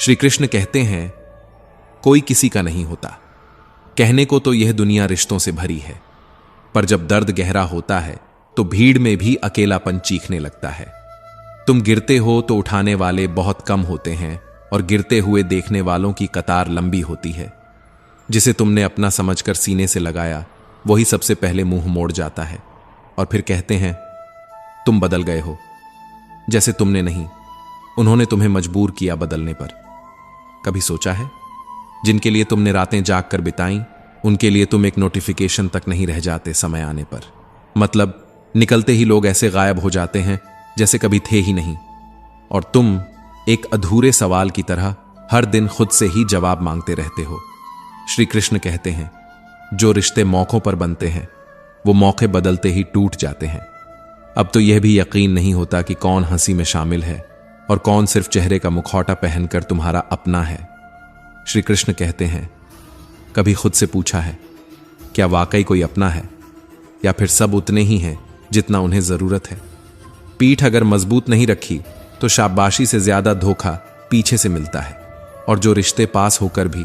श्री कृष्ण कहते हैं, कोई किसी का नहीं होता। कहने को तो यह दुनिया रिश्तों से भरी है, पर जब दर्द गहरा होता है तो भीड़ में भी अकेलापन चीखने लगता है। तुम गिरते हो तो उठाने वाले बहुत कम होते हैं और गिरते हुए देखने वालों की कतार लंबी होती है। जिसे तुमने अपना समझकर सीने से लगाया वही सबसे पहले मुंह मोड़ जाता है और फिर कहते हैं, तुम बदल गए हो। जैसे तुमने नहीं, उन्होंने तुम्हें मजबूर किया बदलने पर। कभी सोचा है, जिनके लिए तुमने रातें जाग कर बिताई, उनके लिए तुम एक नोटिफिकेशन तक नहीं रह जाते समय आने पर। मतलब निकलते ही लोग ऐसे गायब हो जाते हैं जैसे कभी थे ही नहीं, और तुम एक अधूरे सवाल की तरह हर दिन खुद से ही जवाब मांगते रहते हो। श्री कृष्ण कहते हैं, जो रिश्ते मौकों पर बनते हैं वो मौके बदलते ही टूट जाते हैं। अब तो यह भी यकीन नहीं होता कि कौन हंसी में शामिल है और कौन सिर्फ चेहरे का मुखौटा पहनकर तुम्हारा अपना है। श्री कृष्ण कहते हैं, कभी खुद से पूछा है, क्या वाकई कोई अपना है, या फिर सब उतने ही हैं जितना उन्हें जरूरत है। पीठ अगर मजबूत नहीं रखी तो शाबाशी से ज्यादा धोखा पीछे से मिलता है, और जो रिश्ते पास होकर भी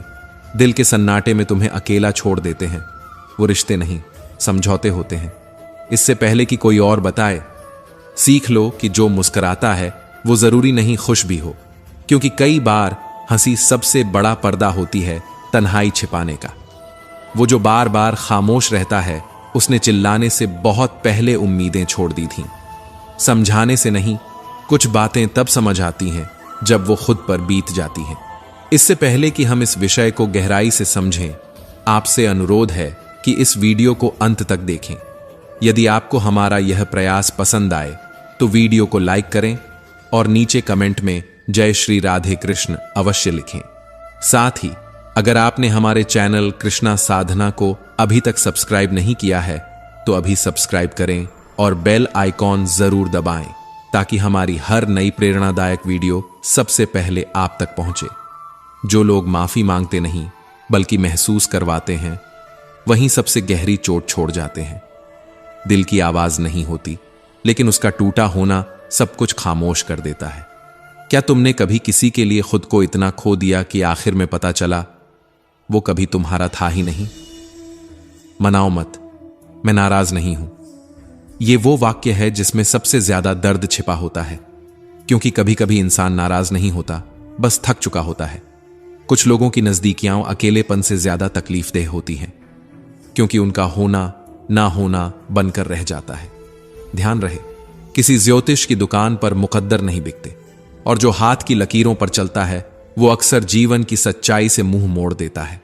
दिल के सन्नाटे में तुम्हें अकेला छोड़ देते हैं वो रिश्ते नहीं, समझौते होते हैं। इससे पहले कि कोई और बताए, सीख लो कि जो मुस्कुराता है वो जरूरी नहीं खुश भी हो, क्योंकि कई बार हंसी सबसे बड़ा पर्दा होती है तन्हाई छिपाने का। वो जो बार बार खामोश रहता है उसने चिल्लाने से बहुत पहले उम्मीदें छोड़ दी थीं। समझाने से नहीं, कुछ बातें तब समझ आती हैं जब वो खुद पर बीत जाती हैं। इससे पहले कि हम इस विषय को गहराई से समझें, आपसे अनुरोध है कि इस वीडियो को अंत तक देखें। यदि आपको हमारा यह प्रयास पसंद आए तो वीडियो को लाइक करें और नीचे कमेंट में जय श्री राधे कृष्ण अवश्य लिखें। साथ ही अगर आपने हमारे चैनल कृष्णा साधना को अभी तक सब्सक्राइब नहीं किया है तो अभी सब्सक्राइब करें और बेल आइकॉन जरूर दबाएं, ताकि हमारी हर नई प्रेरणादायक वीडियो सबसे पहले आप तक पहुंचे। जो लोग माफी मांगते नहीं बल्कि महसूस करवाते हैं, वहीं सबसे गहरी चोट छोड़ जाते हैं। दिल की आवाज नहीं होती, लेकिन उसका टूटा होना सब कुछ खामोश कर देता है। क्या तुमने कभी किसी के लिए खुद को इतना खो दिया कि आखिर में पता चला वो कभी तुम्हारा था ही नहीं? मनाओ मत, मैं नाराज नहीं हूं। ये वो वाक्य है जिसमें सबसे ज्यादा दर्द छिपा होता है, क्योंकि कभी कभी इंसान नाराज नहीं होता, बस थक चुका होता है। कुछ लोगों की नजदीकियां अकेलेपन से ज्यादा तकलीफदेह होती हैं, क्योंकि उनका होना ना होना बनकर रह जाता है। ध्यान रहे, किसी ज्योतिष की दुकान पर मुकद्दर नहीं बिकते, और जो हाथ की लकीरों पर चलता है वो अक्सर जीवन की सच्चाई से मुंह मोड़ देता है।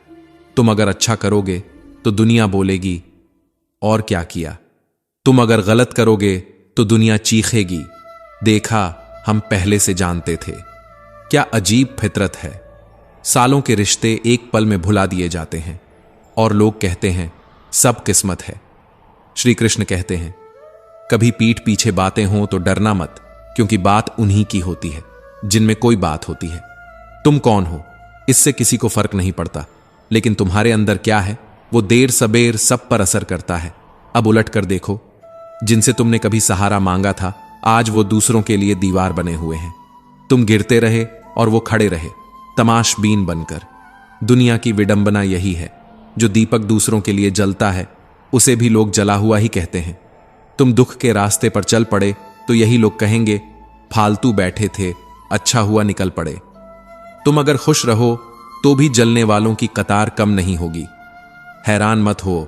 तुम अगर अच्छा करोगे तो दुनिया बोलेगी, और क्या किया। तुम अगर गलत करोगे तो दुनिया चीखेगी, देखा हम पहले से जानते थे। क्या अजीब फितरत है। सालों के रिश्ते एक पल में भुला दिए जाते हैं और लोग कहते हैं सब किस्मत है। श्री कृष्ण कहते हैं, कभी पीठ पीछे बातें हों तो डरना मत, क्योंकि बात उन्हीं की होती है जिनमें कोई बात होती है। तुम कौन हो इससे किसी को फर्क नहीं पड़ता, लेकिन तुम्हारे अंदर क्या है वो देर सबेर सब पर असर करता है। अब उलट कर देखो, जिनसे तुमने कभी सहारा मांगा था आज वो दूसरों के लिए दीवार बने हुए हैं। तुम गिरते रहे और वो खड़े रहे, तमाशबीन बनकर। दुनिया की विडंबना यही है, जो दीपक दूसरों के लिए जलता है उसे भी लोग जला हुआ ही कहते हैं। तुम दुख के रास्ते पर चल पड़े तो यही लोग कहेंगे फालतू बैठे थे, अच्छा हुआ निकल पड़े। तुम अगर खुश रहो तो भी जलने वालों की कतार कम नहीं होगी। हैरान मत हो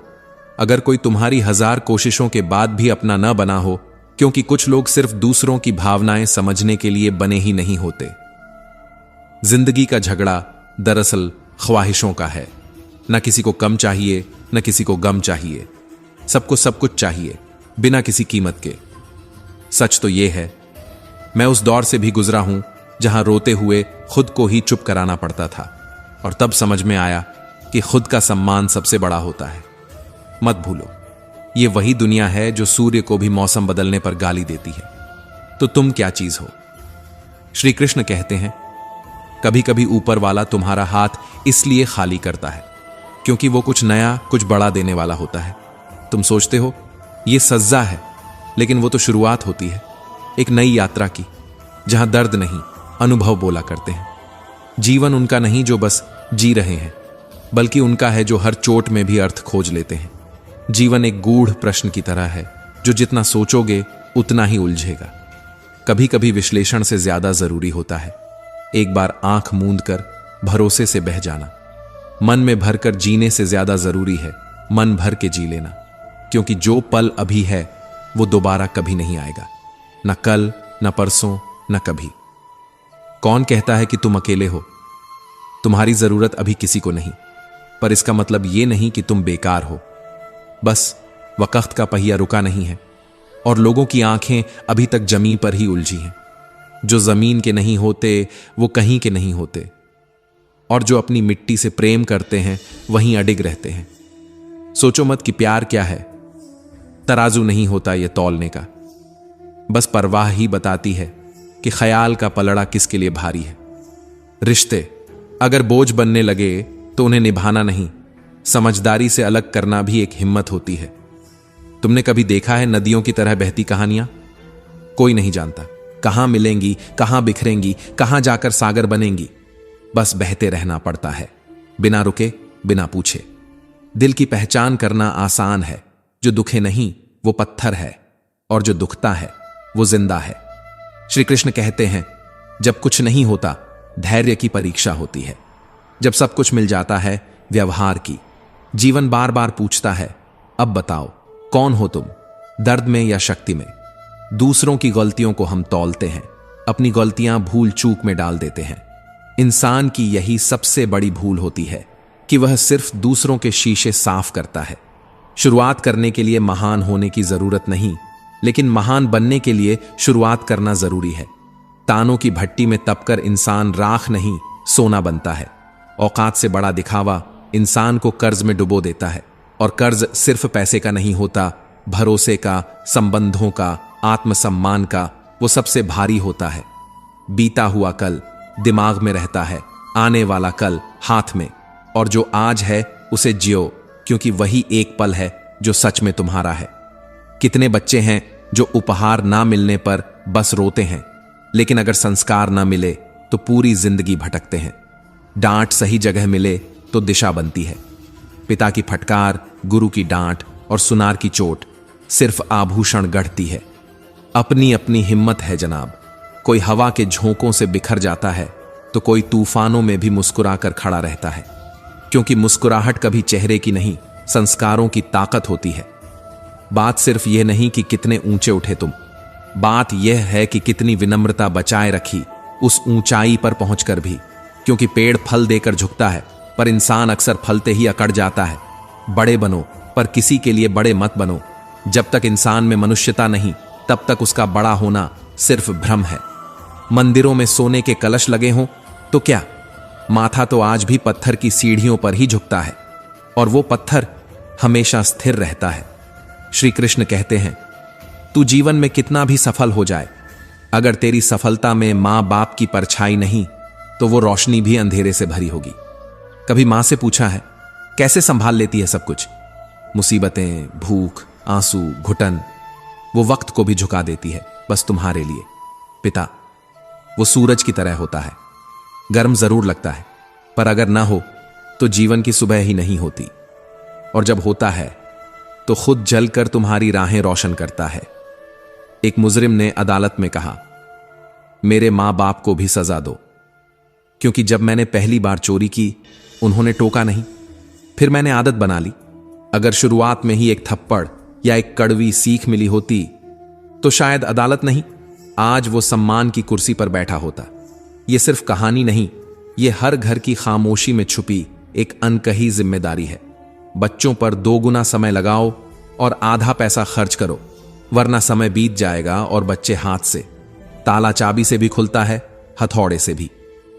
अगर कोई तुम्हारी 1000 कोशिशों के बाद भी अपना न बना हो, क्योंकि कुछ लोग सिर्फ दूसरों की भावनाएं समझने के लिए बने ही नहीं होते। जिंदगी का झगड़ा दरअसल ख्वाहिशों का है। न किसी को कम चाहिए न किसी को गम चाहिए, सबको सब कुछ चाहिए बिना किसी कीमत के। सच तो यह है, मैं उस दौर से भी गुजरा हूं जहां रोते हुए खुद को ही चुप कराना पड़ता था, और तब समझ में आया कि खुद का सम्मान सबसे बड़ा होता है। मत भूलो, यह वही दुनिया है जो सूर्य को भी मौसम बदलने पर गाली देती है। तो तुम क्या चीज हो? श्री कृष्ण कहते हैं, कभी कभी ऊपर वाला तुम्हारा हाथ इसलिए खाली करता है क्योंकि वो कुछ नया कुछ बड़ा देने वाला होता है। तुम सोचते हो यह सज्जा है, लेकिन वो तो शुरुआत होती है एक नई यात्रा की, जहां दर्द नहीं अनुभव बोला करते हैं। जीवन उनका नहीं जो बस जी रहे हैं, बल्कि उनका है जो हर चोट में भी अर्थ खोज लेते हैं। जीवन एक गूढ़ प्रश्न की तरह है जो जितना सोचोगे उतना ही उलझेगा। कभी कभी विश्लेषण से ज्यादा जरूरी होता है एक बार आंख मूंद कर भरोसे से बह जाना। मन में भरकर जीने से ज्यादा जरूरी है मन भर के जी लेना, क्योंकि जो पल अभी है वो दोबारा कभी नहीं आएगा, न कल, न परसों, न कभी। कौन कहता है कि तुम अकेले हो? तुम्हारी जरूरत अभी किसी को नहीं, पर इसका मतलब यह नहीं कि तुम बेकार हो। बस वक्त का पहिया रुका नहीं है और लोगों की आंखें अभी तक जमीन पर ही उलझी हैं। जो जमीन के नहीं होते वो कहीं के नहीं होते, और जो अपनी मिट्टी से प्रेम करते हैं वहीं अडिग रहते हैं। सोचो मत कि प्यार क्या है, तराजू नहीं होता यह तौलने का। बस परवाह ही बताती है कि ख्याल का पलड़ा किसके लिए भारी है। रिश्ते अगर बोझ बनने लगे तो उन्हें निभाना नहीं, समझदारी से अलग करना भी एक हिम्मत होती है। तुमने कभी देखा है नदियों की तरह बहती कहानियां? कोई नहीं जानता कहां मिलेंगी, कहां बिखरेंगी, कहां जाकर सागर बनेंगी। बस बहते रहना पड़ता है, बिना रुके, बिना पूछे। दिल की पहचान करना आसान है, जो दुखे नहीं वो पत्थर है, और जो दुखता है वो जिंदा है। श्री कृष्ण कहते हैं, जब कुछ नहीं होता धैर्य की परीक्षा होती है, जब सब कुछ मिल जाता है व्यवहार की। जीवन बार बार पूछता है, अब बताओ कौन हो तुम, दर्द में या शक्ति में? दूसरों की गलतियों को हम तौलते हैं, अपनी गलतियां भूल चूक में डाल देते हैं। इंसान की यही सबसे बड़ी भूल होती है कि वह सिर्फ दूसरों के शीशे साफ करता है। शुरुआत करने के लिए महान होने की जरूरत नहीं, लेकिन महान बनने के लिए शुरुआत करना जरूरी है। तानों की भट्टी में तपकर इंसान राख नहीं सोना बनता है। औकात से बड़ा दिखावा इंसान को कर्ज में डुबो देता है, और कर्ज सिर्फ पैसे का नहीं होता, भरोसे का, संबंधों का, आत्मसम्मान का। वो सबसे भारी होता है। बीता हुआ कल दिमाग में रहता है, आने वाला कल हाथ में, और जो आज है उसे जियो, क्योंकि वही एक पल है जो सच में तुम्हारा है। कितने बच्चे हैं जो उपहार ना मिलने पर बस रोते हैं, लेकिन अगर संस्कार ना मिले तो पूरी जिंदगी भटकते हैं। डांट सही जगह मिले तो दिशा बनती है। पिता की फटकार, गुरु की डांट और सुनार की चोट सिर्फ आभूषण गढ़ती है। अपनी अपनी हिम्मत है जनाब। कोई हवा के झोंकों से बिखर जाता है तो कोई तूफानों में भी मुस्कुराकर खड़ा रहता है, क्योंकि मुस्कुराहट कभी चेहरे की नहीं, संस्कारों की ताकत होती है। बात सिर्फ यह नहीं कि कितने ऊंचे उठे तुम, बात यह है कि कितनी विनम्रता बचाए रखी उस ऊंचाई पर पहुंचकर भी। क्योंकि पेड़ फल देकर झुकता है, पर इंसान अक्सर फलते ही अकड़ जाता है। बड़े बनो, पर किसी के लिए बड़े मत बनो। जब तक इंसान में मनुष्यता नहीं, तब तक उसका बड़ा होना सिर्फ भ्रम है। मंदिरों में सोने के कलश लगे हों तो क्या, माथा तो आज भी पत्थर की सीढ़ियों पर ही झुकता है, और वो पत्थर हमेशा स्थिर रहता है। श्री कृष्ण कहते हैं, तू जीवन में कितना भी सफल हो जाए, अगर तेरी सफलता में मां बाप की परछाई नहीं तो वो रोशनी भी अंधेरे से भरी होगी। कभी मां से पूछा है, कैसे संभाल लेती है सब कुछ? मुसीबतें, भूख, आंसू, घुटन, वो वक्त को भी झुका देती है बस तुम्हारे लिए। पिता वो सूरज की तरह होता है, गर्म जरूर लगता है, पर अगर ना हो तो जीवन की सुबह ही नहीं होती, और जब होता है तो खुद जलकर तुम्हारी राहें रोशन करता है। एक मुजरिम ने अदालत में कहा, मेरे मां बाप को भी सजा दो, क्योंकि जब मैंने पहली बार चोरी की उन्होंने टोका नहीं, फिर मैंने आदत बना ली। अगर शुरुआत में ही एक थप्पड़ या एक कड़वी सीख मिली होती तो शायद अदालत नहीं, आज वो सम्मान की कुर्सी पर बैठा होता। ये सिर्फ कहानी नहीं, ये हर घर की खामोशी में छुपी एक अनकही जिम्मेदारी है। बच्चों पर 2 गुना समय लगाओ और आधा पैसा खर्च करो, वरना समय बीत जाएगा और बच्चे हाथ से। ताला चाबी से भी खुलता है, हथौड़े से भी,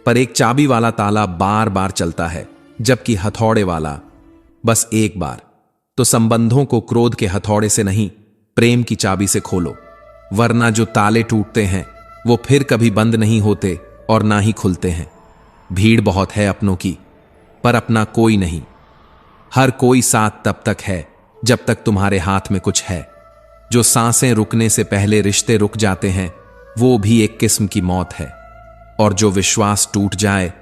पर एक चाबी वाला ताला बार बार चलता है, जबकि हथौड़े वाला बस एक बार। तो संबंधों को क्रोध के हथौड़े से नहीं, प्रेम की चाबी से खोलो, वरना जो ताले टूटते हैं वो फिर कभी बंद नहीं होते और ना ही खुलते हैं। भीड़ बहुत है अपनों की, पर अपना कोई नहीं। हर कोई साथ तब तक है जब तक तुम्हारे हाथ में कुछ है। जो सांसें रुकने से पहले रिश्ते रुक जाते हैं वो भी एक किस्म की मौत है, और जो विश्वास टूट जाए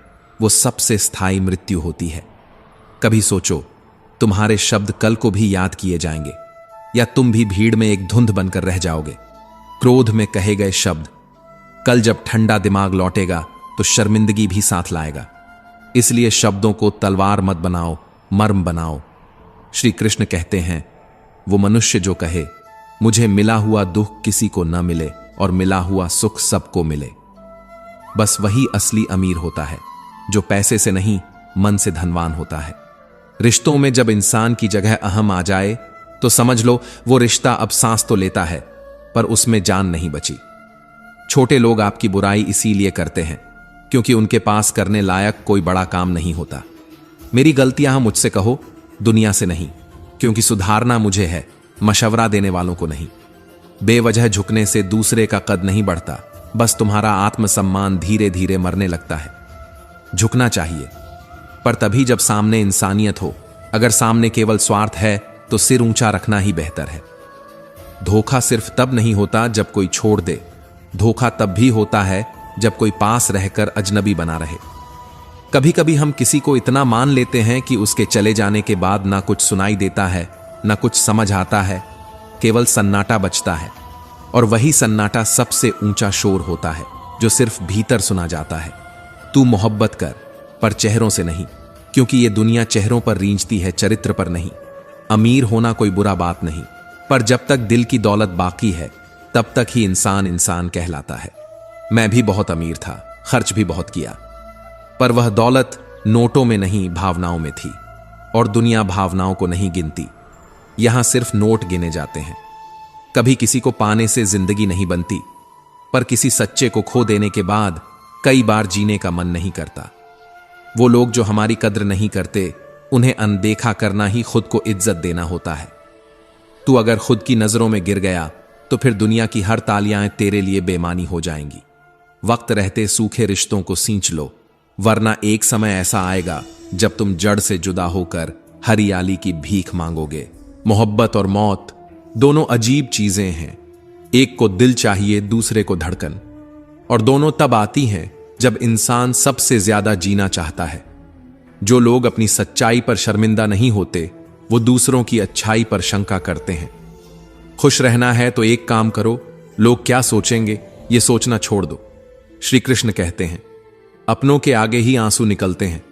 वो सबसे स्थायी मृत्यु होती है। कभी सोचो, तुम्हारे शब्द कल को भी याद किए जाएंगे, या तुम भी भीड़ में एक धुंध बनकर रह जाओगे। क्रोध में कहे गए शब्द कल जब ठंडा दिमाग लौटेगा तो शर्मिंदगी भी साथ लाएगा। इसलिए शब्दों को तलवार मत बनाओ, मर्म बनाओ। श्री कृष्ण कहते हैं, वो मनुष्य जो कहे मुझे मिला हुआ दुख किसी को न मिले और मिला हुआ सुख सबको मिले, बस वही असली अमीर होता है, जो पैसे से नहीं मन से धनवान होता है। रिश्तों में जब इंसान की जगह अहम आ जाए तो समझ लो वो रिश्ता अब सांस तो लेता है पर उसमें जान नहीं बची। छोटे लोग आपकी बुराई इसीलिए करते हैं क्योंकि उनके पास करने लायक कोई बड़ा काम नहीं होता। मेरी गलतियां मुझसे कहो, दुनिया से नहीं, क्योंकि सुधारना मुझे है, मशवरा देने वालों को नहीं। बेवजह झुकने से दूसरे का कद नहीं बढ़ता, बस तुम्हारा आत्मसम्मान धीरे धीरे मरने लगता है। झुकना चाहिए, पर तभी जब सामने इंसानियत हो। अगर सामने केवल स्वार्थ है तो सिर ऊंचा रखना ही बेहतर है। धोखा सिर्फ तब नहीं होता जब कोई छोड़ दे, धोखा तब भी होता है जब कोई पास रहकर अजनबी बना रहे। कभी कभी हम किसी को इतना मान लेते हैं कि उसके चले जाने के बाद ना कुछ सुनाई देता है, ना कुछ समझ आता है, केवल सन्नाटा बचता है। और वही सन्नाटा सबसे ऊंचा शोर होता है जो सिर्फ भीतर सुना जाता है। तू मोहब्बत कर, पर चेहरों से नहीं, क्योंकि ये दुनिया चेहरों पर रींचती है, चरित्र पर नहीं। अमीर होना कोई बुरा बात नहीं, पर जब तक दिल की दौलत बाकी है तब तक ही इंसान इंसान कहलाता है। मैं भी बहुत अमीर था, खर्च भी बहुत किया, पर वह दौलत नोटों में नहीं भावनाओं में थी। और दुनिया भावनाओं को नहीं गिनती, यहां सिर्फ नोट गिने जाते हैं। कभी किसी को पाने से जिंदगी नहीं बनती, पर किसी सच्चे को खो देने के बाद कई बार जीने का मन नहीं करता। वो लोग जो हमारी कद्र नहीं करते, उन्हें अनदेखा करना ही खुद को इज्जत देना होता है। तू अगर खुद की नजरों में गिर गया तो फिर दुनिया की हर तालियां तेरे लिए बेमानी हो जाएंगी। वक्त रहते सूखे रिश्तों को सींच लो, वरना एक समय ऐसा आएगा जब तुम जड़ से जुदा होकर हरियाली की भीख मांगोगे। मोहब्बत और मौत दोनों अजीब चीजें हैं। एक को दिल चाहिए, दूसरे को धड़कन, और दोनों तब आती हैं जब इंसान सबसे ज्यादा जीना चाहता है। जो लोग अपनी सच्चाई पर शर्मिंदा नहीं होते, वो दूसरों की अच्छाई पर शंका करते हैं। खुश रहना है तो एक काम करो, लोग क्या सोचेंगे ये सोचना छोड़ दो। श्री कृष्ण कहते हैं, अपनों के आगे ही आंसू निकलते हैं,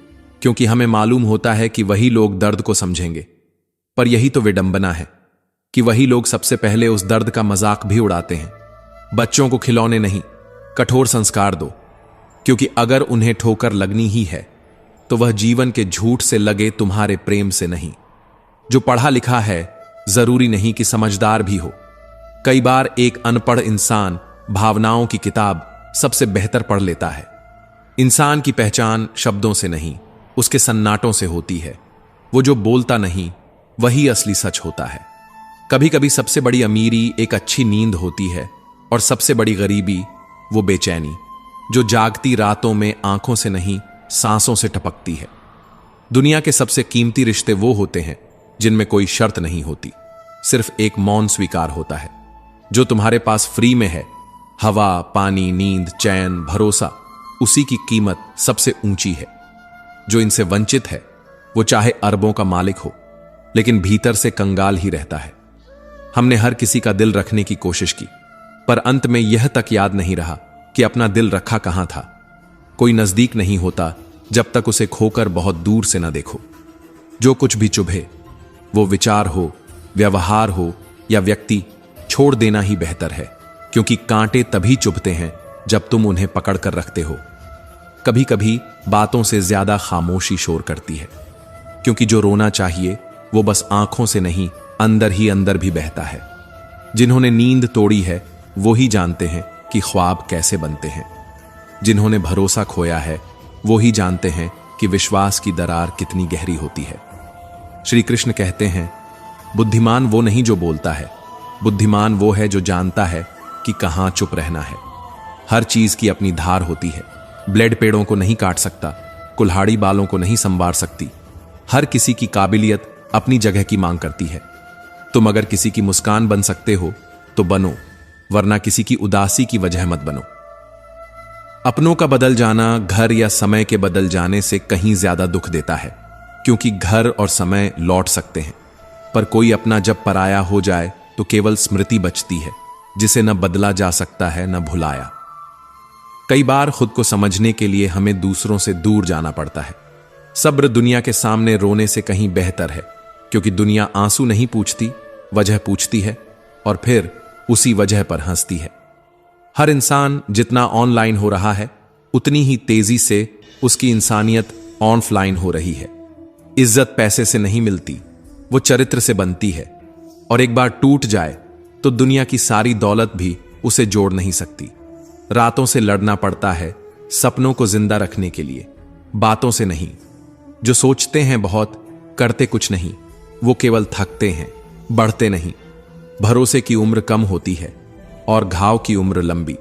क्योंकि हमें मालूम होता है कि वही लोग दर्द को समझेंगे। पर यही तो विडंबना है कि वही लोग सबसे पहले उस दर्द का मजाक भी उड़ाते हैं। बच्चों को खिलौने नहीं, कठोर संस्कार दो, क्योंकि अगर उन्हें ठोकर लगनी ही है तो वह जीवन के झूठ से लगे, तुम्हारे प्रेम से नहीं। जो पढ़ा लिखा है जरूरी नहीं कि समझदार भी हो। कई बार एक अनपढ़ इंसान भावनाओं की किताब सबसे बेहतर पढ़ लेता है। इंसान की पहचान शब्दों से नहीं, उसके सन्नाटों से होती है। वो जो बोलता नहीं वही असली सच होता है। कभी कभी सबसे बड़ी अमीरी एक अच्छी नींद होती है, और सबसे बड़ी गरीबी वो बेचैनी जो जागती रातों में आंखों से नहीं सांसों से टपकती है। दुनिया के सबसे कीमती रिश्ते वो होते हैं जिनमें कोई शर्त नहीं होती, सिर्फ एक मौन स्वीकार होता है। जो तुम्हारे पास फ्री में है, हवा, पानी, नींद, चैन, भरोसा, उसी की कीमत सबसे ऊंची है। जो इनसे वंचित है वो चाहे अरबों का मालिक हो, लेकिन भीतर से कंगाल ही रहता है। हमने हर किसी का दिल रखने की कोशिश की, पर अंत में यह तक याद नहीं रहा कि अपना दिल रखा कहां था। कोई नजदीक नहीं होता जब तक उसे खोकर बहुत दूर से न देखो। जो कुछ भी चुभे, वो विचार हो, व्यवहार हो या व्यक्ति, छोड़ देना ही बेहतर है, क्योंकि कांटे तभी चुभते हैं जब तुम उन्हें पकड़ कर रखते हो। कभी कभी बातों से ज्यादा खामोशी शोर करती है, क्योंकि जो रोना चाहिए वो बस आंखों से नहीं, अंदर ही अंदर भी बहता है। जिन्होंने नींद तोड़ी है वो ही जानते हैं कि ख्वाब कैसे बनते हैं। जिन्होंने भरोसा खोया है वो ही जानते हैं कि विश्वास की दरार कितनी गहरी होती है। श्री कृष्ण कहते हैं, बुद्धिमान वो नहीं जो बोलता है, बुद्धिमान वो है जो जानता है कि कहां चुप रहना है। हर चीज की अपनी धार होती है। ब्लेड पेड़ों को नहीं काट सकता, कुल्हाड़ी बालों को नहीं संवार सकती। हर किसी की काबिलियत अपनी जगह की मांग करती है। तुम अगर किसी की मुस्कान बन सकते हो तो बनो, वरना किसी की उदासी की वजह मत बनो। अपनों का बदल जाना घर या समय के बदल जाने से कहीं ज्यादा दुख देता है, क्योंकि घर और समय लौट सकते हैं, पर कोई अपना जब पराया हो जाए तो केवल स्मृति बचती है, जिसे न बदला जा सकता है न भुलाया। कई बार खुद को समझने के लिए हमें दूसरों से दूर जाना पड़ता है। सब्र दुनिया के सामने रोने से कहीं बेहतर है, क्योंकि दुनिया आंसू नहीं पूछती, वजह पूछती है और फिर उसी वजह पर हंसती है। हर इंसान जितना ऑनलाइन हो रहा है, उतनी ही तेजी से उसकी इंसानियत ऑफलाइन हो रही है। इज्जत पैसे से नहीं मिलती, वो चरित्र से बनती है, और एक बार टूट जाए तो दुनिया की सारी दौलत भी उसे जोड़ नहीं सकती। रातों से लड़ना पड़ता है सपनों को जिंदा रखने के लिए, बातों से नहीं। जो सोचते हैं बहुत, करते कुछ नहीं, वो केवल थकते हैं, बढ़ते नहीं। भरोसे की उम्र कम होती है और घाव की उम्र लंबी।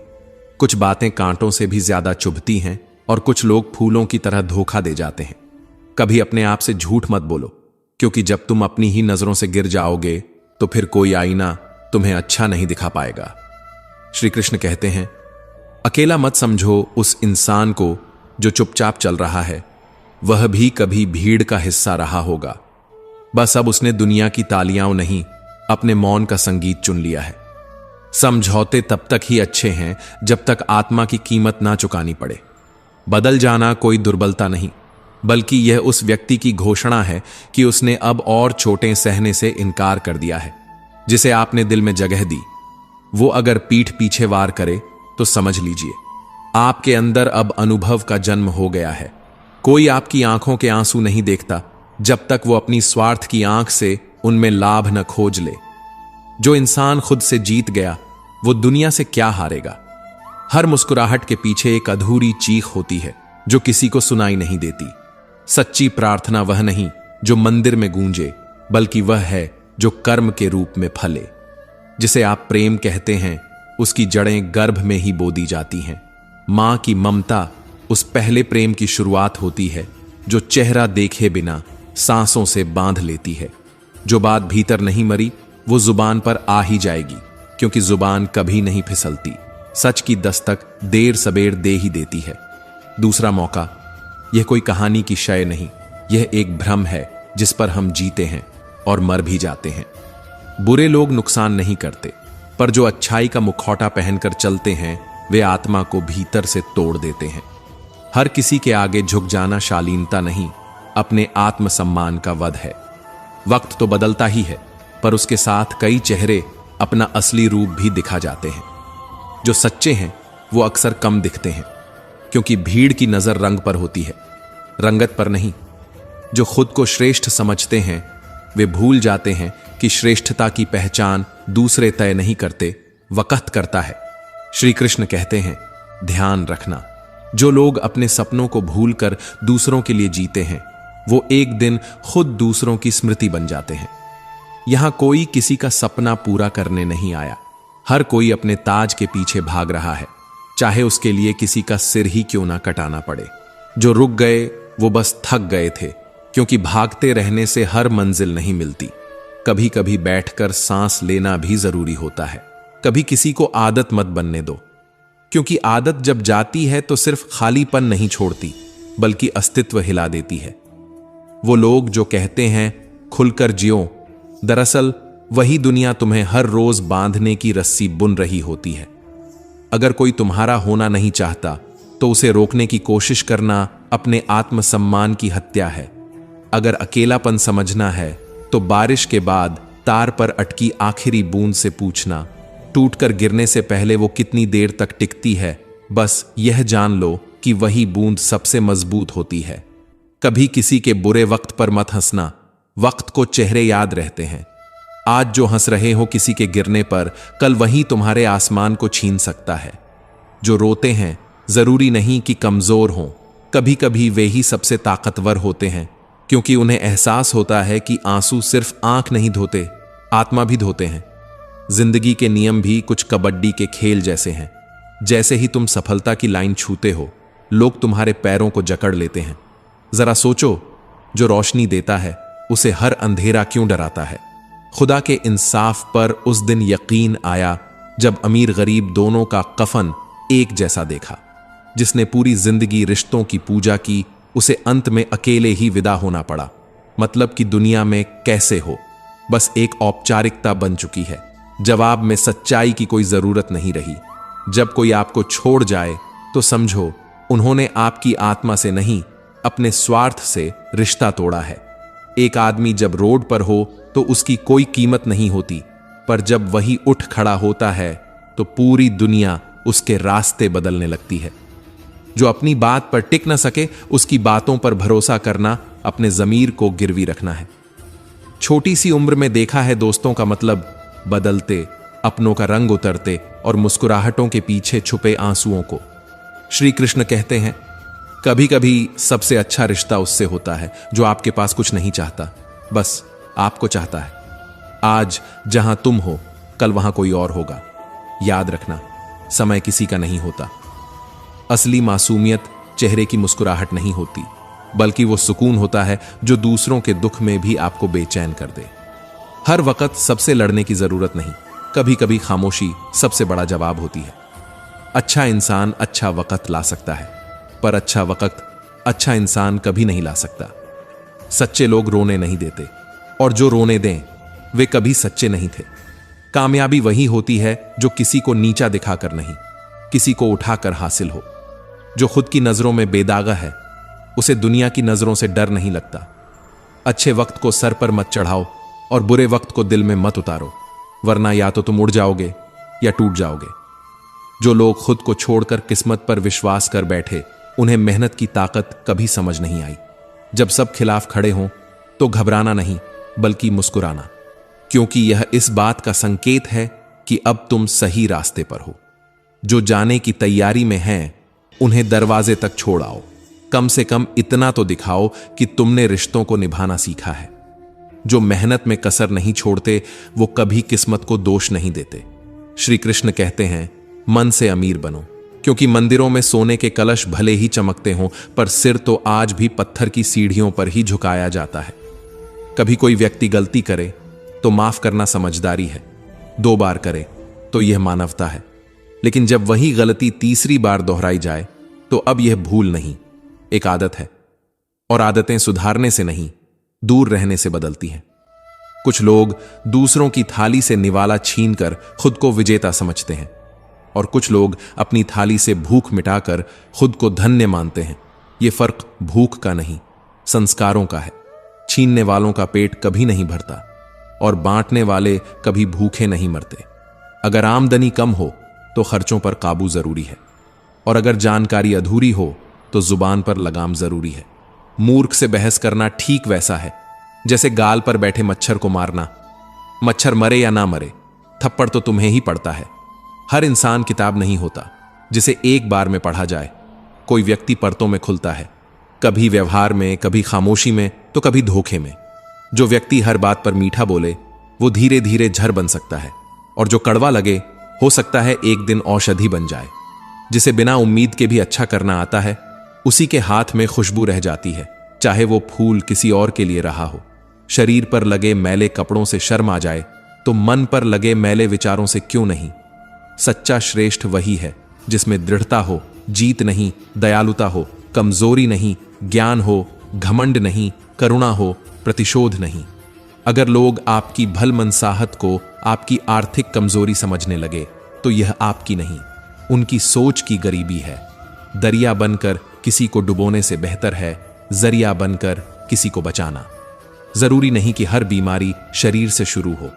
कुछ बातें कांटों से भी ज्यादा चुभती हैं और कुछ लोग फूलों की तरह धोखा दे जाते हैं। कभी अपने आप से झूठ मत बोलो, क्योंकि जब तुम अपनी ही नजरों से गिर जाओगे तो फिर कोई आईना तुम्हें अच्छा नहीं दिखा पाएगा। श्री कृष्ण कहते हैं, अकेला मत समझो उस इंसान को जो चुपचाप चल रहा है, वह भी कभी भीड़ का हिस्सा रहा होगा। बस अब उसने दुनिया की तालियां नहीं, अपने मौन का संगीत चुन लिया है। समझौते तब तक ही अच्छे हैं जब तक आत्मा की कीमत ना चुकानी पड़े। बदल जाना कोई दुर्बलता नहीं, बल्कि यह उस व्यक्ति की घोषणा है कि उसने अब और चोटें सहने से इनकार कर दिया है, जिसे आपने दिल में जगह दी। वो अगर पीठ पीछे वार करे तो समझ लीजिए आपके अंदर अब अनुभव का जन्म हो गया है। कोई आपकी आंखों के आंसू नहीं देखता जब तक वो अपनी स्वार्थ की आंख से उनमें लाभ न खोज ले। जो इंसान खुद से जीत गया, वो दुनिया से क्या हारेगा। हर मुस्कुराहट के पीछे एक अधूरी चीख होती है जो किसी को सुनाई नहीं देती। सच्ची प्रार्थना वह नहीं जो मंदिर में गूंजे, बल्कि वह है जो कर्म के रूप में फले। जिसे आप प्रेम कहते हैं, उसकी जड़ें गर्भ में ही बो दी जाती हैं। मां की ममता उस पहले प्रेम की शुरुआत होती है जो चेहरा देखे बिना सांसों से बांध लेती है। जो बात भीतर नहीं मरी, वो जुबान पर आ ही जाएगी, क्योंकि जुबान कभी नहीं फिसलती। सच की दस्तक देर सबेर दे ही देती है। दूसरा मौका, यह कोई कहानी की शय नहीं, यह एक भ्रम है जिस पर हम जीते हैं और मर भी जाते हैं। बुरे लोग नुकसान नहीं करते, पर जो अच्छाई का मुखौटा पहनकर चलते हैं, वे आत्मा को भीतर से तोड़ देते हैं। हर किसी के आगे झुक जाना शालीनता नहीं, अपने आत्मसम्मान का वध है। वक्त तो बदलता ही है, पर उसके साथ कई चेहरे अपना असली रूप भी दिखा जाते हैं। जो सच्चे हैं वो अक्सर कम दिखते हैं, क्योंकि भीड़ की नजर रंग पर होती है, रंगत पर नहीं। जो खुद को श्रेष्ठ समझते हैं, वे भूल जाते हैं कि श्रेष्ठता की पहचान दूसरे तय नहीं करते, वक़्त करता है। श्री कृष्ण कहते हैं, ध्यान रखना, जो लोग अपने सपनों को भूलकर दूसरों के लिए जीते हैं, वो एक दिन खुद दूसरों की स्मृति बन जाते हैं। यहां कोई किसी का सपना पूरा करने नहीं आया। हर कोई अपने ताज के पीछे भाग रहा है, चाहे उसके लिए किसी का सिर ही क्यों ना कटाना पड़े। जो रुक गए वो बस थक गए थे, क्योंकि भागते रहने से हर मंजिल नहीं मिलती। कभी कभी बैठकर सांस लेना भी जरूरी होता है। कभी किसी को आदत मत बनने दो, क्योंकि आदत जब जाती है तो सिर्फ खालीपन नहीं छोड़ती, बल्कि अस्तित्व हिला देती है। वो लोग जो कहते हैं खुलकर जियो, दरअसल वही दुनिया तुम्हें हर रोज बांधने की रस्सी बुन रही होती है। अगर कोई तुम्हारा होना नहीं चाहता तो उसे रोकने की कोशिश करना अपने आत्मसम्मान की हत्या है। अगर अकेलापन समझना है तो बारिश के बाद तार पर अटकी आखिरी बूंद से पूछना, टूटकर गिरने से पहले वो कितनी देर तक टिकती है। बस यह जान लो कि वही बूंद सबसे मजबूत होती है। कभी किसी के बुरे वक्त पर मत हंसना, वक्त को चेहरे याद रहते हैं। आज जो हंस रहे हो किसी के गिरने पर, कल वही तुम्हारे आसमान को छीन सकता है। जो रोते हैं जरूरी नहीं कि कमजोर हों, कभी कभी वे ही सबसे ताकतवर होते हैं, क्योंकि उन्हें एहसास होता है कि आंसू सिर्फ आंख नहीं धोते, आत्मा भी धोते हैं। जिंदगी के नियम भी कुछ कबड्डी के खेल जैसे हैं। जैसे ही तुम सफलता की लाइन छूते हो, लोग तुम्हारे पैरों को जकड़ लेते हैं। जरा सोचो, जो रोशनी देता है उसे हर अंधेरा क्यों डराता है। खुदा के इंसाफ पर उस दिन यकीन आया जब अमीर गरीब दोनों का कफन एक जैसा देखा। जिसने पूरी जिंदगी रिश्तों की पूजा की, उसे अंत में अकेले ही विदा होना पड़ा। मतलब कि दुनिया में कैसे हो, बस एक औपचारिकता बन चुकी है। जवाब में सच्चाई की कोई जरूरत नहीं रही। जब कोई आपको छोड़ जाए तो समझो उन्होंने आपकी आत्मा से नहीं, अपने स्वार्थ से रिश्ता तोड़ा है। एक आदमी जब रोड पर हो तो उसकी कोई कीमत नहीं होती, पर जब वही उठ खड़ा होता है तो पूरी दुनिया उसके रास्ते बदलने लगती है। जो अपनी बात पर टिक न सके, उसकी बातों पर भरोसा करना अपने जमीर को गिरवी रखना है। छोटी सी उम्र में देखा है दोस्तों का मतलब बदलते, अपनों का रंग उतरते और मुस्कुराहटों के पीछे छुपे आंसुओं को। श्री कृष्ण कहते हैं, कभी कभी सबसे अच्छा रिश्ता उससे होता है जो आपके पास कुछ नहीं चाहता, बस आपको चाहता है। आज जहां तुम हो, कल वहां कोई और होगा। याद रखना, समय किसी का नहीं होता। असली मासूमियत चेहरे की मुस्कुराहट नहीं होती, बल्कि वो सुकून होता है जो दूसरों के दुख में भी आपको बेचैन कर दे। हर वक्त सबसे लड़ने की जरूरत नहीं, कभी कभी खामोशी सबसे बड़ा जवाब होती है। अच्छा इंसान अच्छा वक्त ला सकता है, पर अच्छा वक्त अच्छा इंसान कभी नहीं ला सकता। सच्चे लोग रोने नहीं देते, और जो रोने दें वे कभी सच्चे नहीं थे। कामयाबी वही होती है जो किसी को नीचा दिखाकर नहीं, किसी को उठाकर हासिल हो। जो खुद की नजरों में बेदागा है, उसे दुनिया की नजरों से डर नहीं लगता। अच्छे वक्त को सर पर मत चढ़ाओ और बुरे वक्त को दिल में मत उतारो, वरना या तो तुम उड़ जाओगे या टूट जाओगे। जो लोग खुद को छोड़कर किस्मत पर विश्वास कर बैठे, उन्हें मेहनत की ताकत कभी समझ नहीं आई। जब सब खिलाफ खड़े हों तो घबराना नहीं, बल्कि मुस्कुराना, क्योंकि यह इस बात का संकेत है कि अब तुम सही रास्ते पर हो। जो जाने की तैयारी में हैं, उन्हें दरवाजे तक छोड़ आओ। कम से कम इतना तो दिखाओ कि तुमने रिश्तों को निभाना सीखा है। जो मेहनत में कसर नहीं छोड़ते, वो कभी किस्मत को दोष नहीं देते। श्री कृष्ण कहते हैं, मन से अमीर बनो, क्योंकि मंदिरों में सोने के कलश भले ही चमकते हों, पर सिर तो आज भी पत्थर की सीढ़ियों पर ही झुकाया जाता है। कभी कोई व्यक्ति गलती करे तो माफ करना समझदारी है, 2 बार करे तो यह मानवता है। लेकिन जब वही गलती तीसरी बार दोहराई जाए तो अब यह भूल नहीं, एक आदत है। और आदतें सुधारने से नहीं, दूर रहने से बदलती हैं। कुछ लोग दूसरों की थाली से निवाला छीनकर खुद को विजेता समझते हैं, और कुछ लोग अपनी थाली से भूख मिटाकर खुद को धन्य मानते हैं। यह फर्क भूख का नहीं, संस्कारों का है। छीनने वालों का पेट कभी नहीं भरता, और बांटने वाले कभी भूखे नहीं मरते। अगर आमदनी कम हो तो खर्चों पर काबू जरूरी है, और अगर जानकारी अधूरी हो तो जुबान पर लगाम जरूरी है। मूर्ख से बहस करना ठीक वैसा है जैसे गाल पर बैठे मच्छर को मारना। मच्छर मरे या ना मरे, थप्पड़ तो तुम्हें ही पड़ता है। हर इंसान किताब नहीं होता जिसे एक बार में पढ़ा जाए। कोई व्यक्ति परतों में खुलता है, कभी व्यवहार में, कभी खामोशी में, तो कभी धोखे में। जो व्यक्ति हर बात पर मीठा बोले, वो धीरे धीरे झर बन सकता है, और जो कड़वा लगे, हो सकता है एक दिन औषधि बन जाए। जिसे बिना उम्मीद के भी अच्छा करना आता है, उसी के हाथ में खुशबू रह जाती है, चाहे वो फूल किसी और के लिए रहा हो। शरीर पर लगे मैले कपड़ों से शर्म आ जाए तो मन पर लगे मैले विचारों से क्यों नहीं। सच्चा श्रेष्ठ वही है जिसमें दृढ़ता हो, जीत नहीं, दयालुता हो, कमजोरी नहीं, ज्ञान हो, घमंड नहीं, करुणा हो, प्रतिशोध नहीं। अगर लोग आपकी भलमनसाहत को आपकी आर्थिक कमजोरी समझने लगे तो यह आपकी नहीं, उनकी सोच की गरीबी है। दरिया बनकर किसी को डुबोने से बेहतर है जरिया बनकर किसी को बचाना। जरूरी नहीं कि हर बीमारी शरीर से शुरू हो।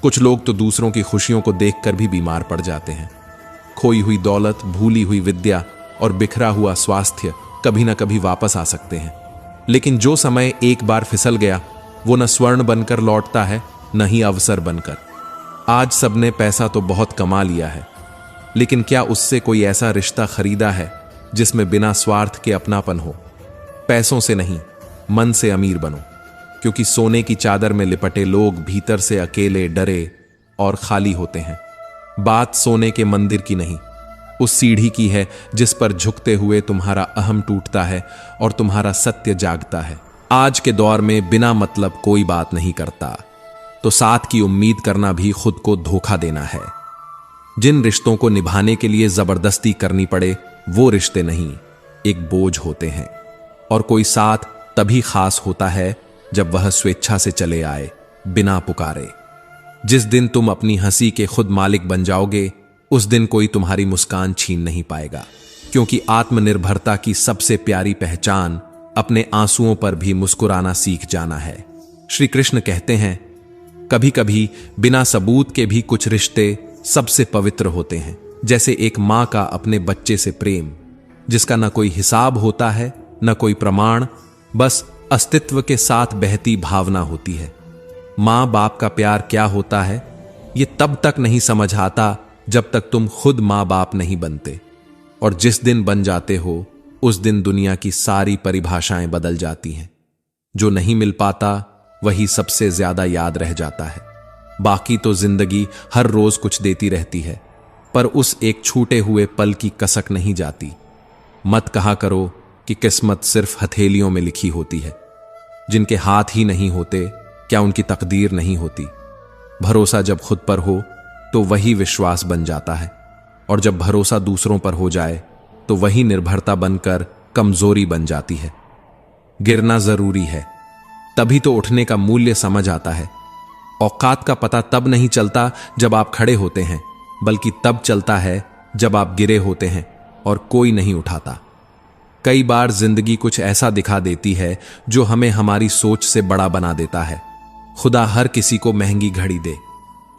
कुछ लोग तो दूसरों की खुशियों को देखकर भी बीमार पड़ जाते हैं। खोई हुई दौलत, भूली हुई विद्या और बिखरा हुआ स्वास्थ्य कभी ना कभी वापस आ सकते हैं, लेकिन जो समय एक बार फिसल गया वो न स्वर्ण बनकर लौटता है, न ही अवसर बनकर। आज सबने पैसा तो बहुत कमा लिया है, लेकिन क्या उससे कोई ऐसा रिश्ता खरीदा है जिसमें बिना स्वार्थ के अपनापन हो? पैसों से नहीं, मन से अमीर बनो, क्योंकि सोने की चादर में लिपटे लोग भीतर से अकेले, डरे और खाली होते हैं। बात सोने के मंदिर की नहीं, उस सीढ़ी की है जिस पर झुकते हुए तुम्हारा अहम टूटता है और तुम्हारा सत्य जागता है। आज के दौर में बिना मतलब कोई बात नहीं करता, तो साथ की उम्मीद करना भी खुद को धोखा देना है। जिन रिश्तों को निभाने के लिए जबरदस्ती करनी पड़े वो रिश्ते नहीं, एक बोझ होते हैं। और कोई साथ तभी खास होता है जब वह स्वेच्छा से चले आए, बिना पुकारे। जिस दिन तुम अपनी हंसी के खुद मालिक बन जाओगे, उस दिन कोई तुम्हारी मुस्कान छीन नहीं पाएगा, क्योंकि आत्मनिर्भरता की सबसे प्यारी पहचान अपने आंसुओं पर भी मुस्कुराना सीख जाना है। श्री कृष्ण कहते हैं, कभी कभी बिना सबूत के भी कुछ रिश्ते सबसे पवित्र होते हैं, जैसे एक मां का अपने बच्चे से प्रेम, जिसका न कोई हिसाब होता है न कोई प्रमाण, बस अस्तित्व के साथ बहती भावना होती है। मां बाप का प्यार क्या होता है ये तब तक नहीं समझ आता जब तक तुम खुद मां बाप नहीं बनते, और जिस दिन बन जाते हो उस दिन दुनिया की सारी परिभाषाएं बदल जाती हैं। जो नहीं मिल पाता वही सबसे ज्यादा याद रह जाता है। बाकी तो जिंदगी हर रोज कुछ देती रहती है, पर उस एक छूटे हुए पल की कसक नहीं जाती। मत कहा करो कि किस्मत सिर्फ हथेलियों में लिखी होती है। जिनके हाथ ही नहीं होते, क्या उनकी तकदीर नहीं होती? भरोसा जब खुद पर हो तो वही विश्वास बन जाता है, और जब भरोसा दूसरों पर हो जाए तो वही निर्भरता बनकर कमजोरी बन जाती है। गिरना जरूरी है, तभी तो उठने का मूल्य समझ आता है। औकात का पता तब नहीं चलता जब आप खड़े होते हैं, बल्कि तब चलता है जब आप गिरे होते हैं और कोई नहीं उठाता। कई बार जिंदगी कुछ ऐसा दिखा देती है जो हमें हमारी सोच से बड़ा बना देता है। खुदा हर किसी को महंगी घड़ी दे,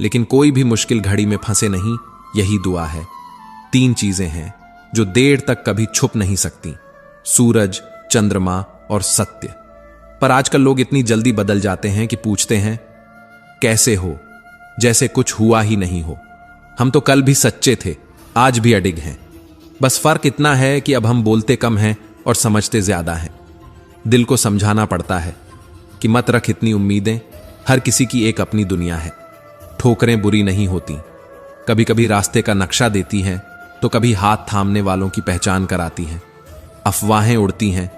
लेकिन कोई भी मुश्किल घड़ी में फंसे नहीं, यही दुआ है। 3 चीजें हैं जो देर तक कभी छुप नहीं सकती, सूरज, चंद्रमा और सत्य। पर आजकल लोग इतनी जल्दी बदल जाते हैं कि पूछते हैं कैसे हो, जैसे कुछ हुआ ही नहीं हो। हम तो कल भी सच्चे थे, आज भी अडिग हैं। बस फर्क इतना है कि अब हम बोलते कम हैं और समझते ज्यादा हैं। दिल को समझाना पड़ता है कि मत रख इतनी उम्मीदें, हर किसी की एक अपनी दुनिया है। ठोकरें बुरी नहीं होती, कभी कभी रास्ते का नक्शा देती हैं, तो कभी हाथ थामने वालों की पहचान कराती हैं। अफवाहें उड़ती हैं,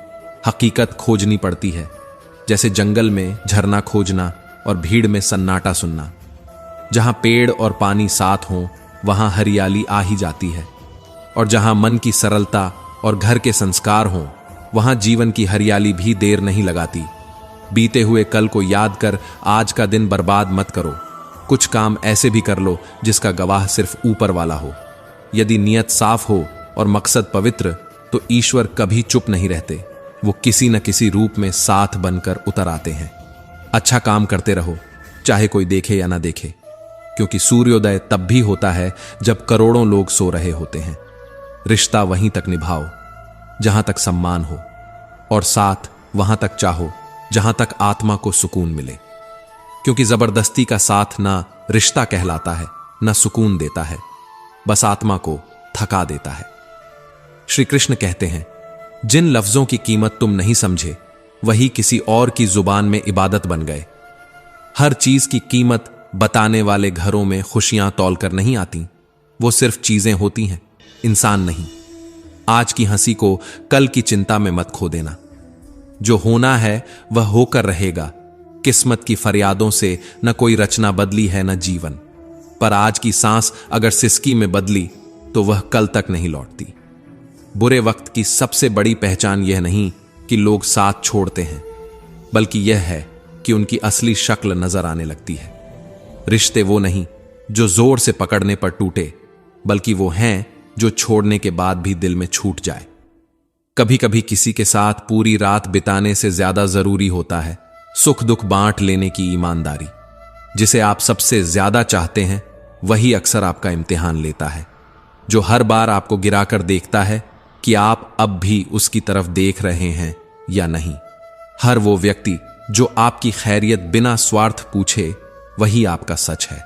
हकीकत खोजनी पड़ती है, जैसे जंगल में झरना खोजना और भीड़ में सन्नाटा सुनना। जहां पेड़ और पानी साथ हों वहां हरियाली आ ही जाती है, और जहां मन की सरलता और घर के संस्कार हों वहां जीवन की हरियाली भी देर नहीं लगाती। बीते हुए कल को याद कर आज का दिन बर्बाद मत करो। कुछ काम ऐसे भी कर लो जिसका गवाह सिर्फ ऊपर वाला हो। यदि नियत साफ हो और मकसद पवित्र, तो ईश्वर कभी चुप नहीं रहते, वो किसी न किसी रूप में साथ बनकर उतर आते हैं। अच्छा काम करते रहो, चाहे कोई देखे या ना देखे, क्योंकि सूर्योदय तब भी होता है जब करोड़ों लोग सो रहे होते हैं। रिश्ता वहीं तक निभाओ जहां तक सम्मान हो, और साथ वहां तक चाहो जहां तक आत्मा को सुकून मिले, क्योंकि जबरदस्ती का साथ ना रिश्ता कहलाता है, ना सुकून देता है, बस आत्मा को थका देता है। श्री कृष्ण कहते हैं, जिन लफ्जों की कीमत तुम नहीं समझे वही किसी और की जुबान में इबादत बन गए। हर चीज की कीमत बताने वाले घरों में खुशियां तौलकर नहीं आती, वो सिर्फ चीजें होती हैं, इंसान नहीं। आज की हंसी को कल की चिंता में मत खो देना। जो होना है वह होकर रहेगा। किस्मत की फरियादों से न कोई रचना बदली है न जीवन, पर आज की सांस अगर सिसकी में बदली तो वह कल तक नहीं लौटती। बुरे वक्त की सबसे बड़ी पहचान यह नहीं कि लोग साथ छोड़ते हैं, बल्कि यह है कि उनकी असली शक्ल नजर आने लगती है। रिश्ते वो नहीं जो जोर से पकड़ने पर टूटे, बल्कि वो हैं जो छोड़ने के बाद भी दिल में छूट जाए। कभी कभी किसी के साथ पूरी रात बिताने से ज्यादा जरूरी होता है सुख दुख बांट लेने की ईमानदारी। जिसे आप सबसे ज्यादा चाहते हैं वही अक्सर आपका इम्तिहान लेता है, जो हर बार आपको गिराकर देखता है कि आप अब भी उसकी तरफ देख रहे हैं या नहीं। हर वो व्यक्ति जो आपकी खैरियत बिना स्वार्थ पूछे वही आपका सच है।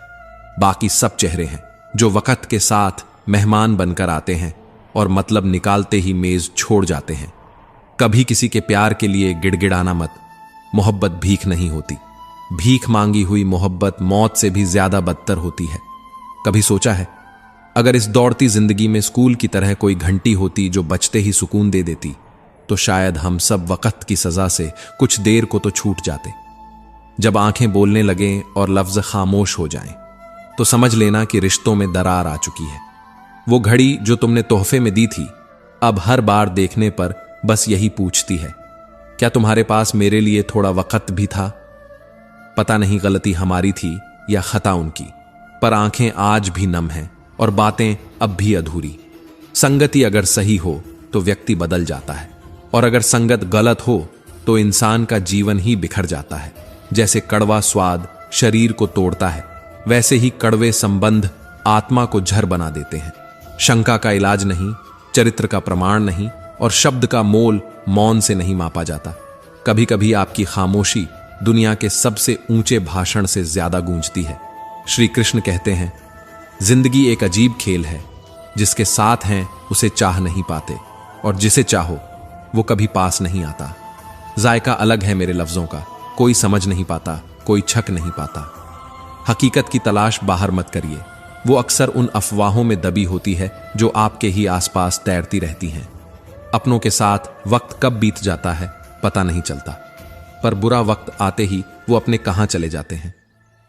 बाकी सब चेहरे हैं जो वक्त के साथ मेहमान बनकर आते हैं और मतलब निकालते ही मेज छोड़ जाते हैं। कभी किसी के प्यार के लिए गिड़गिड़ाना मत। मोहब्बत भीख नहीं होती। भीख मांगी हुई मोहब्बत मौत से भी ज्यादा बदतर होती है। कभी सोचा है अगर इस दौड़ती जिंदगी में स्कूल की तरह कोई घंटी होती जो बचते ही सुकून दे देती, तो शायद हम सब वक्त की सजा से कुछ देर को तो छूट जाते। जब आंखें बोलने लगें और लफ्ज खामोश हो जाएं, तो समझ लेना कि रिश्तों में दरार आ चुकी है। वो घड़ी जो तुमने तोहफे में दी थी, अब हर बार देखने पर बस यही पूछती है, क्या तुम्हारे पास मेरे लिए थोड़ा वक्त भी था? पता नहीं गलती हमारी थी या खता उनकी, पर आंखें आज भी नम हैं और बातें अब भी अधूरी। संगति अगर सही हो तो व्यक्ति बदल जाता है, और अगर संगत गलत हो तो इंसान का जीवन ही बिखर जाता है। जैसे कड़वा स्वाद शरीर को तोड़ता है, वैसे ही कड़वे संबंध आत्मा को झर बना देते हैं। शंका का इलाज नहीं, चरित्र का प्रमाण नहीं, और शब्द का मोल मौन से नहीं मापा जाता। कभी कभी आपकी खामोशी दुनिया के सबसे ऊंचे भाषण से ज्यादा गूंजती है। श्री कृष्ण कहते हैं, जिंदगी एक अजीब खेल है, जिसके साथ हैं उसे चाह नहीं पाते, और जिसे चाहो वो कभी पास नहीं आता। जायका अलग है मेरे लफ्जों का, कोई समझ नहीं पाता, कोई छक नहीं पाता। हकीकत की तलाश बाहर मत करिए, वो अक्सर उन अफवाहों में दबी होती है जो आपके ही आसपास तैरती रहती हैं। अपनों के साथ वक्त कब बीत जाता है पता नहीं चलता, पर बुरा वक्त आते ही वो अपने कहां चले जाते हैं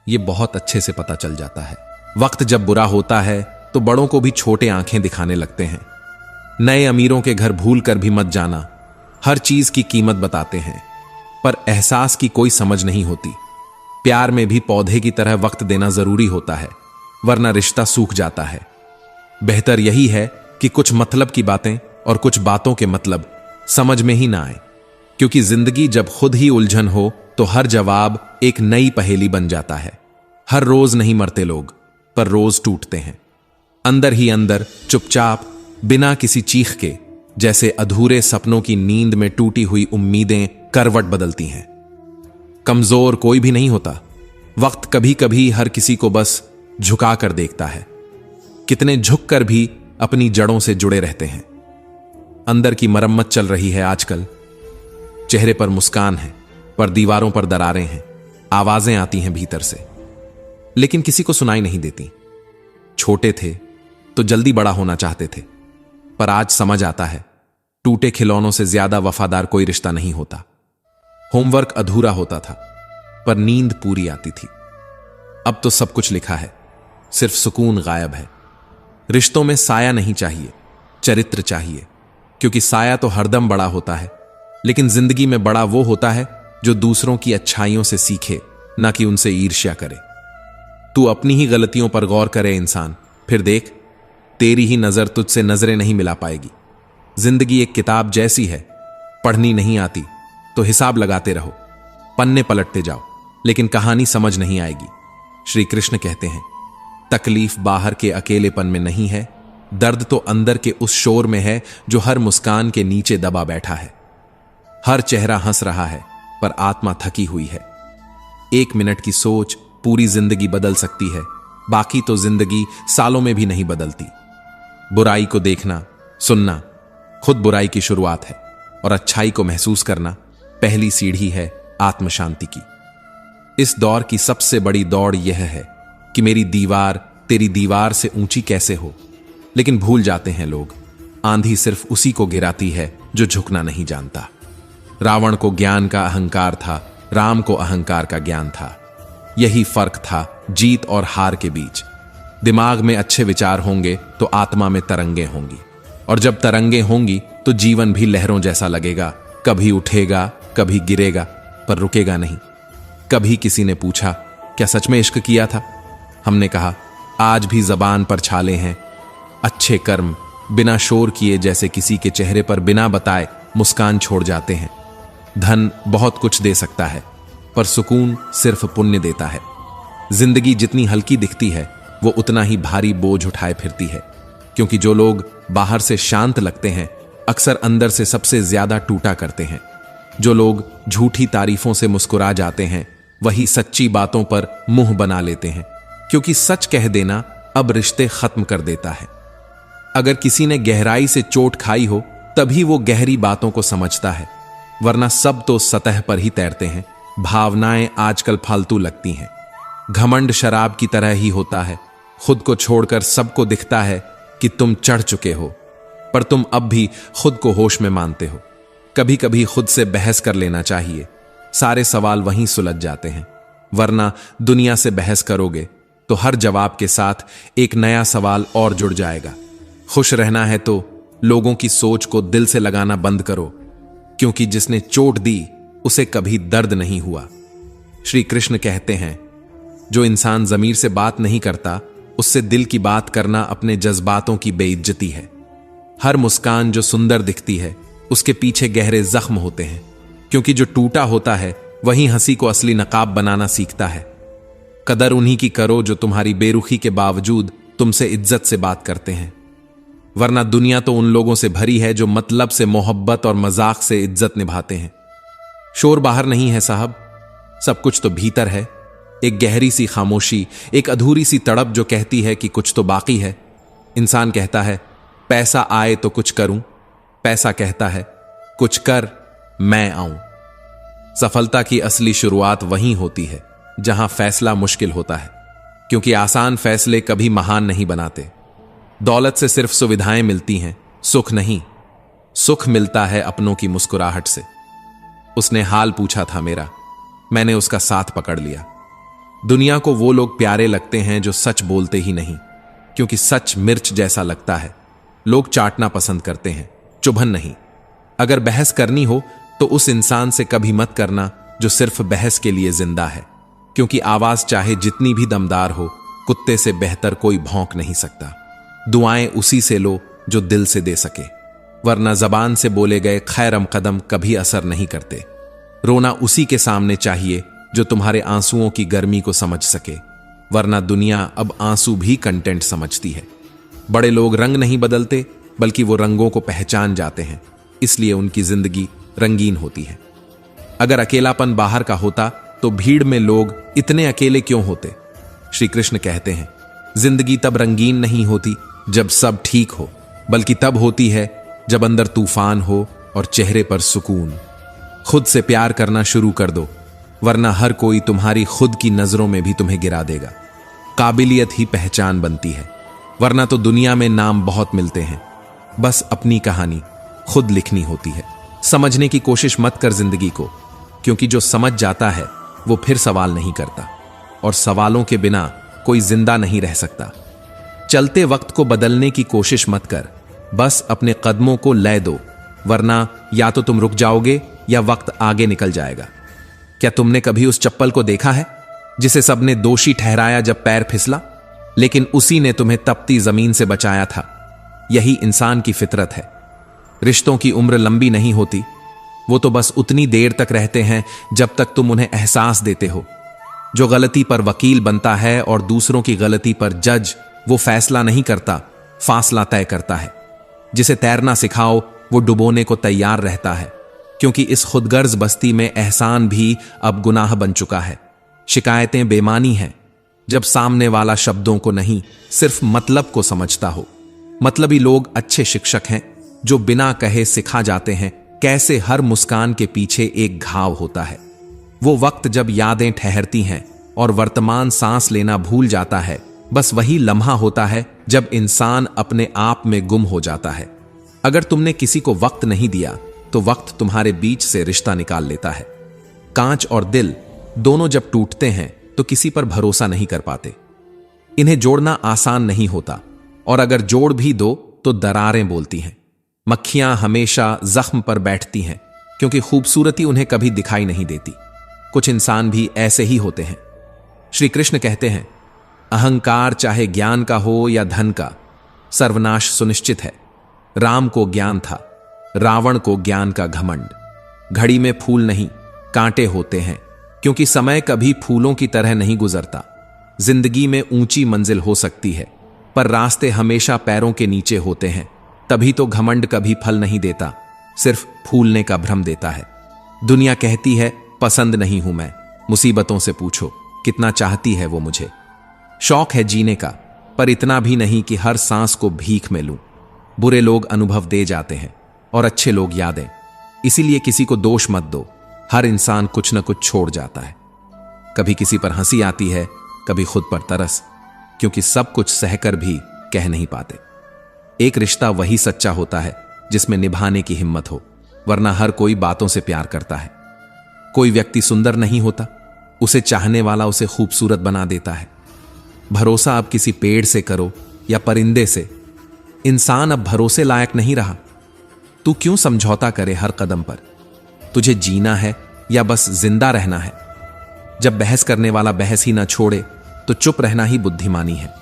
ये बहुत अच्छे से पता चल जाता है। वक्त जब बुरा होता है तो बड़ों को भी छोटे आंखें दिखाने लगते हैं। नए अमीरों के घर भूल कर भी मत जाना, हर चीज की कीमत बताते हैं, पर एहसास की कोई समझ नहीं होती। प्यार में भी पौधे की तरह वक्त देना जरूरी होता है, वरना रिश्ता सूख जाता है। बेहतर यही है कि कुछ मतलब की बातें और कुछ बातों के मतलब समझ में ही ना आए, क्योंकि जिंदगी जब खुद ही उलझन हो तो हर जवाब एक नई पहेली बन जाता है। हर रोज नहीं मरते लोग, पर रोज टूटते हैं, अंदर ही अंदर, चुपचाप, बिना किसी चीख के। जैसे अधूरे सपनों की नींद में टूटी हुई उम्मीदें करवट बदलती हैं। कमजोर कोई भी नहीं होता, वक्त कभी कभी हर किसी को बस झुका कर देखता है। कितने झुक कर भी अपनी जड़ों से जुड़े रहते हैं। अंदर की मरम्मत चल रही है आजकल, चेहरे पर मुस्कान है, पर दीवारों पर दरारें हैं। आवाजें आती हैं भीतर से, लेकिन किसी को सुनाई नहीं देती। छोटे थे तो जल्दी बड़ा होना चाहते थे, पर आज समझ आता है टूटे खिलौनों से ज्यादा वफादार कोई रिश्ता नहीं होता। होमवर्क अधूरा होता था, पर नींद पूरी आती थी। अब तो सब कुछ लिखा है, सिर्फ सुकून गायब है। रिश्तों में साया नहीं चाहिए, चरित्र चाहिए, क्योंकि साया तो हरदम बड़ा होता है, लेकिन जिंदगी में बड़ा वो होता है जो दूसरों की अच्छाइयों से सीखे, ना कि उनसे ईर्ष्या करे। तू अपनी ही गलतियों पर गौर करे इंसान, फिर देख तेरी ही नजर तुझसे नजरें नहीं मिला पाएगी। जिंदगी एक किताब जैसी है, पढ़नी नहीं आती तो हिसाब लगाते रहो, पन्ने पलटते जाओ, लेकिन कहानी समझ नहीं आएगी। श्री कृष्ण कहते हैं, तकलीफ बाहर के अकेलेपन में नहीं है, दर्द तो अंदर के उस शोर में है जो हर मुस्कान के नीचे दबा बैठा है। हर चेहरा हंस रहा है, पर आत्मा थकी हुई है। 1 मिनट की सोच पूरी जिंदगी बदल सकती है, बाकी तो जिंदगी सालों में भी नहीं बदलती। बुराई को देखना, सुनना खुद बुराई की शुरुआत है, और अच्छाई को महसूस करना पहली सीढ़ी है आत्म शांति की। इस दौर की सबसे बड़ी दौड़ यह है कि मेरी दीवार तेरी दीवार से ऊंची कैसे हो, लेकिन भूल जाते हैं लोग, आंधी सिर्फ उसी को गिराती है जो झुकना नहीं जानता। रावण को ज्ञान का अहंकार था, राम को अहंकार का ज्ञान था। यही फर्क था जीत और हार के बीच। दिमाग में अच्छे विचार होंगे तो आत्मा में तरंगे होंगी, और जब तरंगे होंगी तो जीवन भी लहरों जैसा लगेगा, कभी उठेगा कभी गिरेगा, पर रुकेगा नहीं। कभी किसी ने पूछा, क्या सच में इश्क किया था? हमने कहा, आज भी जबान पर छाले हैं। अच्छे कर्म बिना शोर किए जैसे किसी के चेहरे पर बिना बताए मुस्कान छोड़ जाते हैं। धन बहुत कुछ दे सकता है, पर सुकून सिर्फ पुण्य देता है। जिंदगी जितनी हल्की दिखती है वो उतना ही भारी बोझ उठाए फिरती है, क्योंकि जो लोग बाहर से शांत लगते हैं अक्सर अंदर से सबसे ज्यादा टूटा करते हैं। जो लोग झूठी तारीफों से मुस्कुरा जाते हैं वही सच्ची बातों पर मुंह बना लेते हैं, क्योंकि सच कह देना अब रिश्ते खत्म कर देता है। अगर किसी ने गहराई से चोट खाई हो तभी वो गहरी बातों को समझता है, वरना सब तो सतह पर ही तैरते हैं। भावनाएं आजकल फालतू लगती हैं। घमंड शराब की तरह ही होता है, खुद को छोड़कर सबको दिखता है कि तुम चढ़ चुके हो, पर तुम अब भी खुद को होश में मानते हो। कभी कभी खुद से बहस कर लेना चाहिए, सारे सवाल वहीं सुलझ जाते हैं। वरना दुनिया से बहस करोगे तो हर जवाब के साथ एक नया सवाल और जुड़ जाएगा। खुश रहना है तो लोगों की सोच को दिल से लगाना बंद करो, क्योंकि जिसने चोट दी उसे कभी दर्द नहीं हुआ। श्री कृष्ण कहते हैं, जो इंसान जमीर से बात नहीं करता उससे दिल की बात करना अपने जज्बातों की बेइज्जती है। हर मुस्कान जो सुंदर दिखती है उसके पीछे गहरे जख्म होते हैं, क्योंकि जो टूटा होता है वही हंसी को असली नकाब बनाना सीखता है। कदर उन्हीं की करो जो तुम्हारी बेरुखी के बावजूद तुमसे इज्जत से बात करते हैं, वरना दुनिया तो उन लोगों से भरी है जो मतलब से, मोहब्बत और मजाक से इज्जत निभाते हैं। शोर बाहर नहीं है साहब, सब कुछ तो भीतर है। एक गहरी सी खामोशी, एक अधूरी सी तड़प जो कहती है कि कुछ तो बाकी है। इंसान कहता है पैसा आए तो कुछ करूं, पैसा कहता है कुछ कर मैं आऊं। सफलता की असली शुरुआत वहीं होती है जहां फैसला मुश्किल होता है, क्योंकि आसान फैसले कभी महान नहीं बनाते। दौलत से सिर्फ सुविधाएं मिलती हैं, सुख नहीं। सुख मिलता है अपनों की मुस्कुराहट से। उसने हाल पूछा था मेरा, मैंने उसका साथ पकड़ लिया। दुनिया को वो लोग प्यारे लगते हैं जो सच बोलते ही नहीं, क्योंकि सच मिर्च जैसा लगता है। लोग चाटना पसंद करते हैं, चुभन नहीं। अगर बहस करनी हो तो उस इंसान से कभी मत करना जो सिर्फ बहस के लिए जिंदा है, क्योंकि आवाज चाहे जितनी भी दमदार हो, कुत्ते से बेहतर कोई भौंक नहीं सकता। दुआएं उसी से लो जो दिल से दे सके, वरना जबान से बोले गए खैरम कदम कभी असर नहीं करते। रोना उसी के सामने चाहिए जो तुम्हारे आंसुओं की गर्मी को समझ सके, वरना दुनिया अब आंसू भी कंटेंट समझती है। बड़े लोग रंग नहीं बदलते, बल्कि वो रंगों को पहचान जाते हैं, इसलिए उनकी जिंदगी रंगीन होती है। अगर अकेलापन बाहर का होता तो भीड़ में लोग इतने अकेले क्यों होते? श्री कृष्ण कहते हैं, जिंदगी तब रंगीन नहीं होती जब सब ठीक हो, बल्कि तब होती है जब अंदर तूफान हो और चेहरे पर सुकून। खुद से प्यार करना शुरू कर दो, वरना हर कोई तुम्हारी खुद की नजरों में भी तुम्हें गिरा देगा। काबिलियत ही पहचान बनती है, वरना तो दुनिया में नाम बहुत मिलते हैं। बस अपनी कहानी खुद लिखनी होती है। समझने की कोशिश मत कर जिंदगी को, क्योंकि जो समझ जाता है वो फिर सवाल नहीं करता, और सवालों के बिना कोई जिंदा नहीं रह सकता। चलते वक्त को बदलने की कोशिश मत कर, बस अपने कदमों को लय दो, वरना या तो तुम रुक जाओगे या वक्त आगे निकल जाएगा। क्या तुमने कभी उस चप्पल को देखा है जिसे सबने दोषी ठहराया जब पैर फिसला, लेकिन उसी ने तुम्हें तपती जमीन से बचाया था? यही इंसान की फितरत है। रिश्तों की उम्र लंबी नहीं होती, वो तो बस उतनी देर तक रहते हैं जब तक तुम उन्हें एहसास देते हो। जो गलती पर वकील बनता है और दूसरों की गलती पर जज, वो फैसला नहीं करता, फासला तय करता है। जिसे तैरना सिखाओ वो डुबोने को तैयार रहता है, क्योंकि इस खुदगर्ज बस्ती में एहसान भी अब गुनाह बन चुका है। शिकायतें बेमानी हैं जब सामने वाला शब्दों को नहीं, सिर्फ मतलब को समझता हो। मतलबी लोग अच्छे शिक्षक हैं जो बिना कहे सिखा जाते हैं कैसे हर मुस्कान के पीछे एक घाव होता है। वो वक्त जब यादें ठहरती हैं और वर्तमान सांस लेना भूल जाता है, बस वही लम्हा होता है जब इंसान अपने आप में गुम हो जाता है। अगर तुमने किसी को वक्त नहीं दिया तो वक्त तुम्हारे बीच से रिश्ता निकाल लेता है। कांच और दिल दोनों जब टूटते हैं तो किसी पर भरोसा नहीं कर पाते। इन्हें जोड़ना आसान नहीं होता, और अगर जोड़ भी दो तो दरारें बोलती हैं। मक्खियां हमेशा जख्म पर बैठती हैं, क्योंकि खूबसूरती उन्हें कभी दिखाई नहीं देती। कुछ इंसान भी ऐसे ही होते हैं। श्री कृष्ण कहते हैं, अहंकार चाहे ज्ञान का हो या धन का, सर्वनाश सुनिश्चित है। राम को ज्ञान था, रावण को ज्ञान का घमंड। घड़ी में फूल नहीं, कांटे होते हैं, क्योंकि समय कभी फूलों की तरह नहीं गुजरता। जिंदगी में ऊंची मंजिल हो सकती है, पर रास्ते हमेशा पैरों के नीचे होते हैं। तभी तो घमंड कभी फल नहीं देता, सिर्फ फूलने का भ्रम देता है। दुनिया कहती है पसंद नहीं हूं मैं, मुसीबतों से पूछो कितना चाहती है वो मुझे। शौक है जीने का, पर इतना भी नहीं कि हर सांस को भीख में लूं। बुरे लोग अनुभव दे जाते हैं और अच्छे लोग यादें। इसीलिए किसी को दोष मत दो, हर इंसान कुछ न कुछ छोड़ जाता है। कभी किसी पर हंसी आती है, कभी खुद पर तरस, क्योंकि सब कुछ सहकर भी कह नहीं पाते। एक रिश्ता वही सच्चा होता है जिसमें निभाने की हिम्मत हो, वरना हर कोई बातों से प्यार करता है। कोई व्यक्ति सुंदर नहीं होता, उसे चाहने वाला उसे खूबसूरत बना देता है। भरोसा अब किसी पेड़ से करो या परिंदे से। इंसान अब भरोसे लायक नहीं रहा। तू क्यों समझौता करे हर कदम पर? तुझे जीना है या बस जिंदा रहना है? जब बहस करने वाला बहस ही ना छोड़े तो चुप रहना ही बुद्धिमानी है।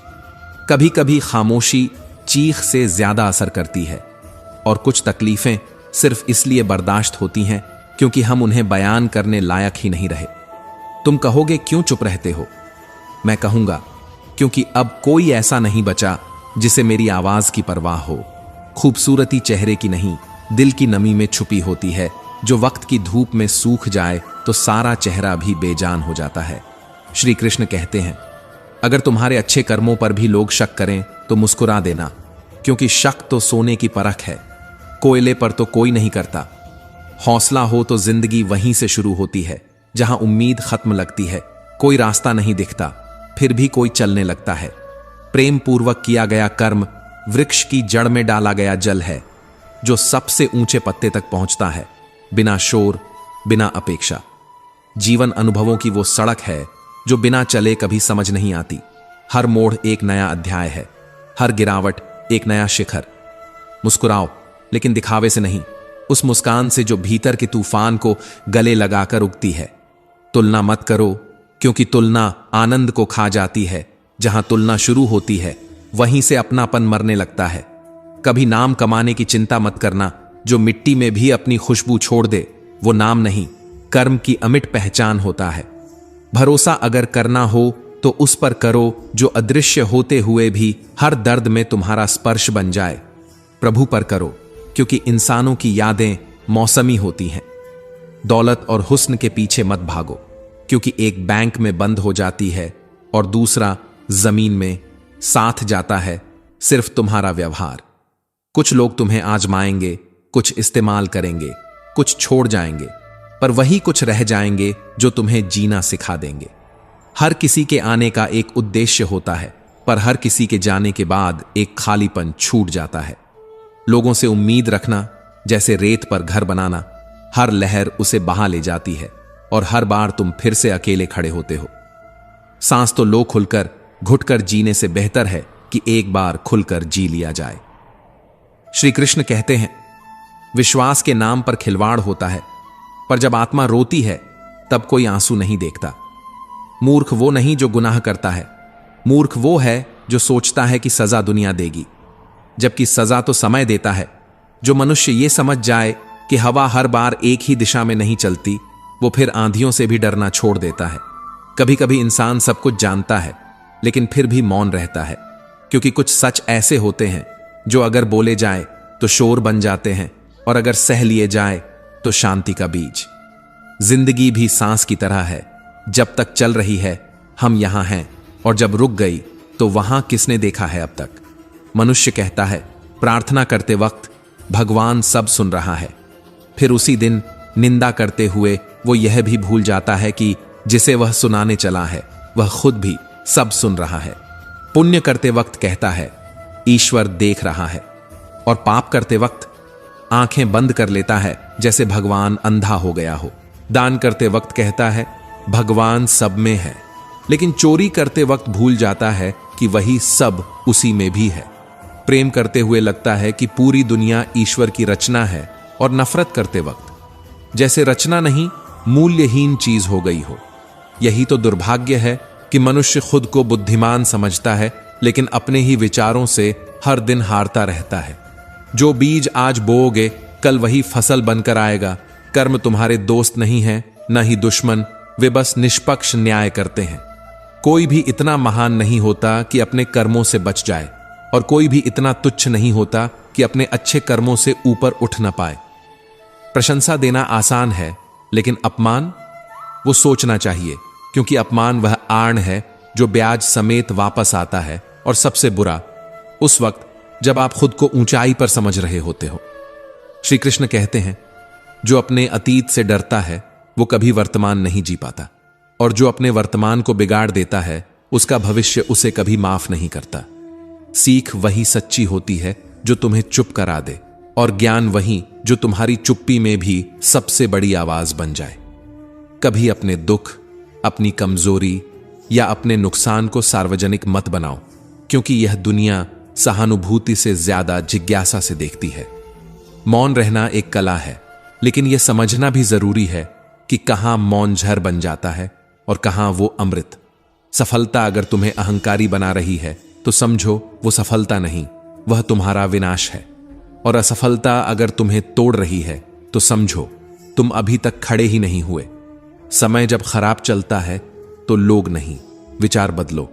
कभी कभी खामोशी चीख से ज्यादा असर करती है, और कुछ तकलीफें सिर्फ इसलिए बर्दाश्त होती हैं क्योंकि हम उन्हें बयान करने लायक ही नहीं रहे। तुम कहोगे क्यों चुप रहते हो? मैं कहूंगा क्योंकि अब कोई ऐसा नहीं बचा जिसे मेरी आवाज की परवाह हो। खूबसूरती चेहरे की नहीं, दिल की नमी में छुपी होती है, जो वक्त की धूप में सूख जाए तो सारा चेहरा भी बेजान हो जाता है। श्री कृष्ण कहते हैं, अगर तुम्हारे अच्छे कर्मों पर भी लोग शक करें तो मुस्कुरा देना, क्योंकि शक तो सोने की परख है, कोयले पर तो कोई नहीं करता। हौसला हो तो जिंदगी वहीं से शुरू होती है जहां उम्मीद खत्म लगती है। कोई रास्ता नहीं दिखता, फिर भी कोई चलने लगता है। प्रेम पूर्वक किया गया कर्म वृक्ष की जड़ में डाला गया जल है, जो सबसे ऊंचे पत्ते तक पहुंचता है, बिना शोर, बिना अपेक्षा। जीवन अनुभवों की वो सड़क है जो बिना चले कभी समझ नहीं आती। हर मोड़ एक नया अध्याय है, हर गिरावट एक नया शिखर। मुस्कुराओ, लेकिन दिखावे से नहीं, उस मुस्कान से जो भीतर के तूफान को गले लगाकर उगती है। तुलना मत करो, क्योंकि तुलना आनंद को खा जाती है। जहां तुलना शुरू होती है वहीं से अपनापन मरने लगता है। कभी नाम कमाने की चिंता मत करना, जो मिट्टी में भी अपनी खुशबू छोड़ दे वो नाम नहीं, कर्म की अमिट पहचान होता है। भरोसा अगर करना हो तो उस पर करो जो अदृश्य होते हुए भी हर दर्द में तुम्हारा स्पर्श बन जाए। प्रभु पर करो, क्योंकि इंसानों की यादें मौसमी होती हैं। दौलत और हुस्न के पीछे मत भागो, क्योंकि एक बैंक में बंद हो जाती है और दूसरा जमीन में। साथ जाता है सिर्फ तुम्हारा व्यवहार। कुछ लोग तुम्हें आजमाएंगे, कुछ इस्तेमाल करेंगे, कुछ छोड़ जाएंगे, पर वही कुछ रह जाएंगे जो तुम्हें जीना सिखा देंगे। हर किसी के आने का एक उद्देश्य होता है, पर हर किसी के जाने के बाद एक खालीपन छूट जाता है। लोगों से उम्मीद रखना जैसे रेत पर घर बनाना, हर लहर उसे बहा ले जाती है और हर बार तुम फिर से अकेले खड़े होते हो। सांस तो लो खुलकर, घुटकर जीने से बेहतर है कि एक बार खुलकर जी लिया जाए। श्री कृष्ण कहते हैं, विश्वास के नाम पर खिलवाड़ होता है, पर जब आत्मा रोती है तब कोई आंसू नहीं देखता। मूर्ख वो नहीं जो गुनाह करता है, मूर्ख वो है जो सोचता है कि सजा दुनिया देगी, जबकि सजा तो समय देता है। जो मनुष्य ये समझ जाए कि हवा हर बार एक ही दिशा में नहीं चलती, वो फिर आंधियों से भी डरना छोड़ देता है। कभी कभी इंसान सब कुछ जानता है लेकिन फिर भी मौन रहता है, क्योंकि कुछ सच ऐसे होते हैं जो अगर बोले जाए तो शोर बन जाते हैं, और अगर सह लिए जाए तो शांति का बीज। जिंदगी भी सांस की तरह है, जब तक चल रही है हम यहां हैं, और जब रुक गई तो वहां किसने देखा है अब तक। मनुष्य कहता है प्रार्थना करते वक्त भगवान सब सुन रहा है, फिर उसी दिन निंदा करते हुए वो यह भी भूल जाता है कि जिसे वह सुनाने चला है वह खुद भी सब सुन रहा है। पुण्य करते वक्त कहता है ईश्वर देख रहा है, और पाप करते वक्त आंखें बंद कर लेता है जैसे भगवान अंधा हो गया हो। दान करते वक्त कहता है भगवान सब में है, लेकिन चोरी करते वक्त भूल जाता है कि वही सब उसी में भी है। प्रेम करते हुए लगता है कि पूरी दुनिया ईश्वर की रचना है, और नफरत करते वक्त जैसे रचना नहीं मूल्यहीन चीज हो गई हो। यही तो दुर्भाग्य है कि मनुष्य खुद को बुद्धिमान समझता है, लेकिन अपने ही विचारों से हर दिन हारता रहता है। जो बीज आज बोओगे कल वही फसल बनकर आएगा। कर्म तुम्हारे दोस्त नहीं है, न ही दुश्मन, वे बस निष्पक्ष न्याय करते हैं। कोई भी इतना महान नहीं होता कि अपने कर्मों से बच जाए, और कोई भी इतना तुच्छ नहीं होता कि अपने अच्छे कर्मों से ऊपर उठ न पाए। प्रशंसा देना आसान है, लेकिन अपमान वो सोचना चाहिए, क्योंकि अपमान वह आर्ण है जो ब्याज समेत वापस आता है, और सबसे बुरा उस वक्त जब आप खुद को ऊंचाई पर समझ रहे होते हो। श्री कृष्ण कहते हैं, जो अपने अतीत से डरता है वो कभी वर्तमान नहीं जी पाता, और जो अपने वर्तमान को बिगाड़ देता है उसका भविष्य उसे कभी माफ नहीं करता। सीख वही सच्ची होती है जो तुम्हें चुप करा दे, और ज्ञान वही जो तुम्हारी चुप्पी में भी सबसे बड़ी आवाज बन जाए। कभी अपने दुख, अपनी कमजोरी या अपने नुकसान को सार्वजनिक मत बनाओ, क्योंकि यह दुनिया सहानुभूति से ज्यादा जिज्ञासा से देखती है। मौन रहना एक कला है, लेकिन यह समझना भी जरूरी है कि कहां मौन जहर बन जाता है और कहां वो अमृत। सफलता अगर तुम्हें अहंकारी बना रही है तो समझो वो सफलता नहीं, वह तुम्हारा विनाश है। और असफलता अगर तुम्हें तोड़ रही है तो समझो तुम अभी तक खड़े ही नहीं हुए। समय जब खराब चलता है तो लोग नहीं, विचार बदलो,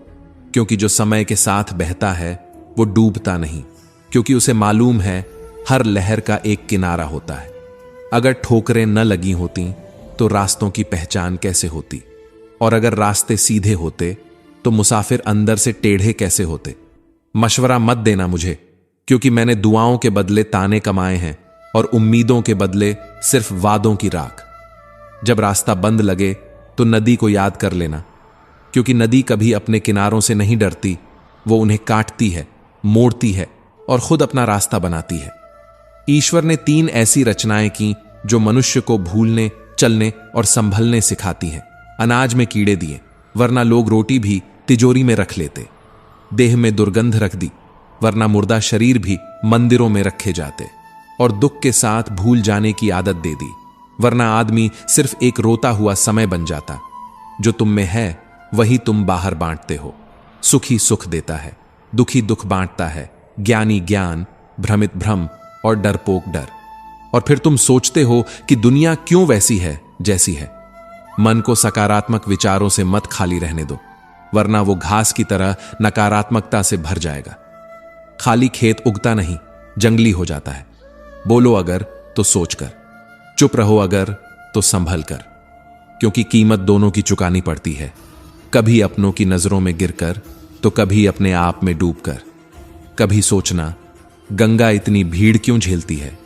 क्योंकि जो समय के साथ बहता है वो डूबता नहीं, क्योंकि उसे मालूम है हर लहर का एक किनारा होता है। अगर ठोकरें न लगी होती तो रास्तों की पहचान कैसे होती, और अगर रास्ते सीधे होते तो मुसाफिर अंदर से टेढ़े कैसे होते। मशवरा मत देना मुझे, क्योंकि मैंने दुआओं के बदले ताने कमाए हैं और उम्मीदों के बदले सिर्फ वादों की राख। जब रास्ता बंद लगे तो नदी को याद कर लेना, क्योंकि नदी कभी अपने किनारों से नहीं डरती, वो उन्हें काटती है, मोड़ती है और खुद अपना रास्ता बनाती है। ईश्वर ने 3 ऐसी रचनाएं की जो मनुष्य को भूलने, चलने और संभलने सिखाती हैं। अनाज में कीड़े दिए, वरना लोग रोटी भी तिजोरी में रख लेते। देह में दुर्गंध रख दी, वरना मुर्दा शरीर भी मंदिरों में रखे जाते। और दुख के साथ भूल जाने की आदत दे दी, वरना आदमी सिर्फ एक रोता हुआ समय बन जाता। जो तुम में है वही तुम बाहर बांटते हो। सुखी सुख देता है, दुखी दुख बांटता है, ज्ञानी ज्ञान, भ्रमित भ्रम और डरपोक डर। और फिर तुम सोचते हो कि दुनिया क्यों वैसी है जैसी है। मन को सकारात्मक विचारों से मत खाली रहने दो, वरना वो घास की तरह नकारात्मकता से भर जाएगा। खाली खेत उगता नहीं, जंगली हो जाता है। बोलो अगर तो सोचकर, चुप रहो अगर तो संभल कर, क्योंकि कीमत दोनों की चुकानी पड़ती है, कभी अपनों की नजरों में गिरकर तो कभी अपने आप में डूबकर। कभी सोचना, गंगा इतनी भीड़ क्यों झेलती है,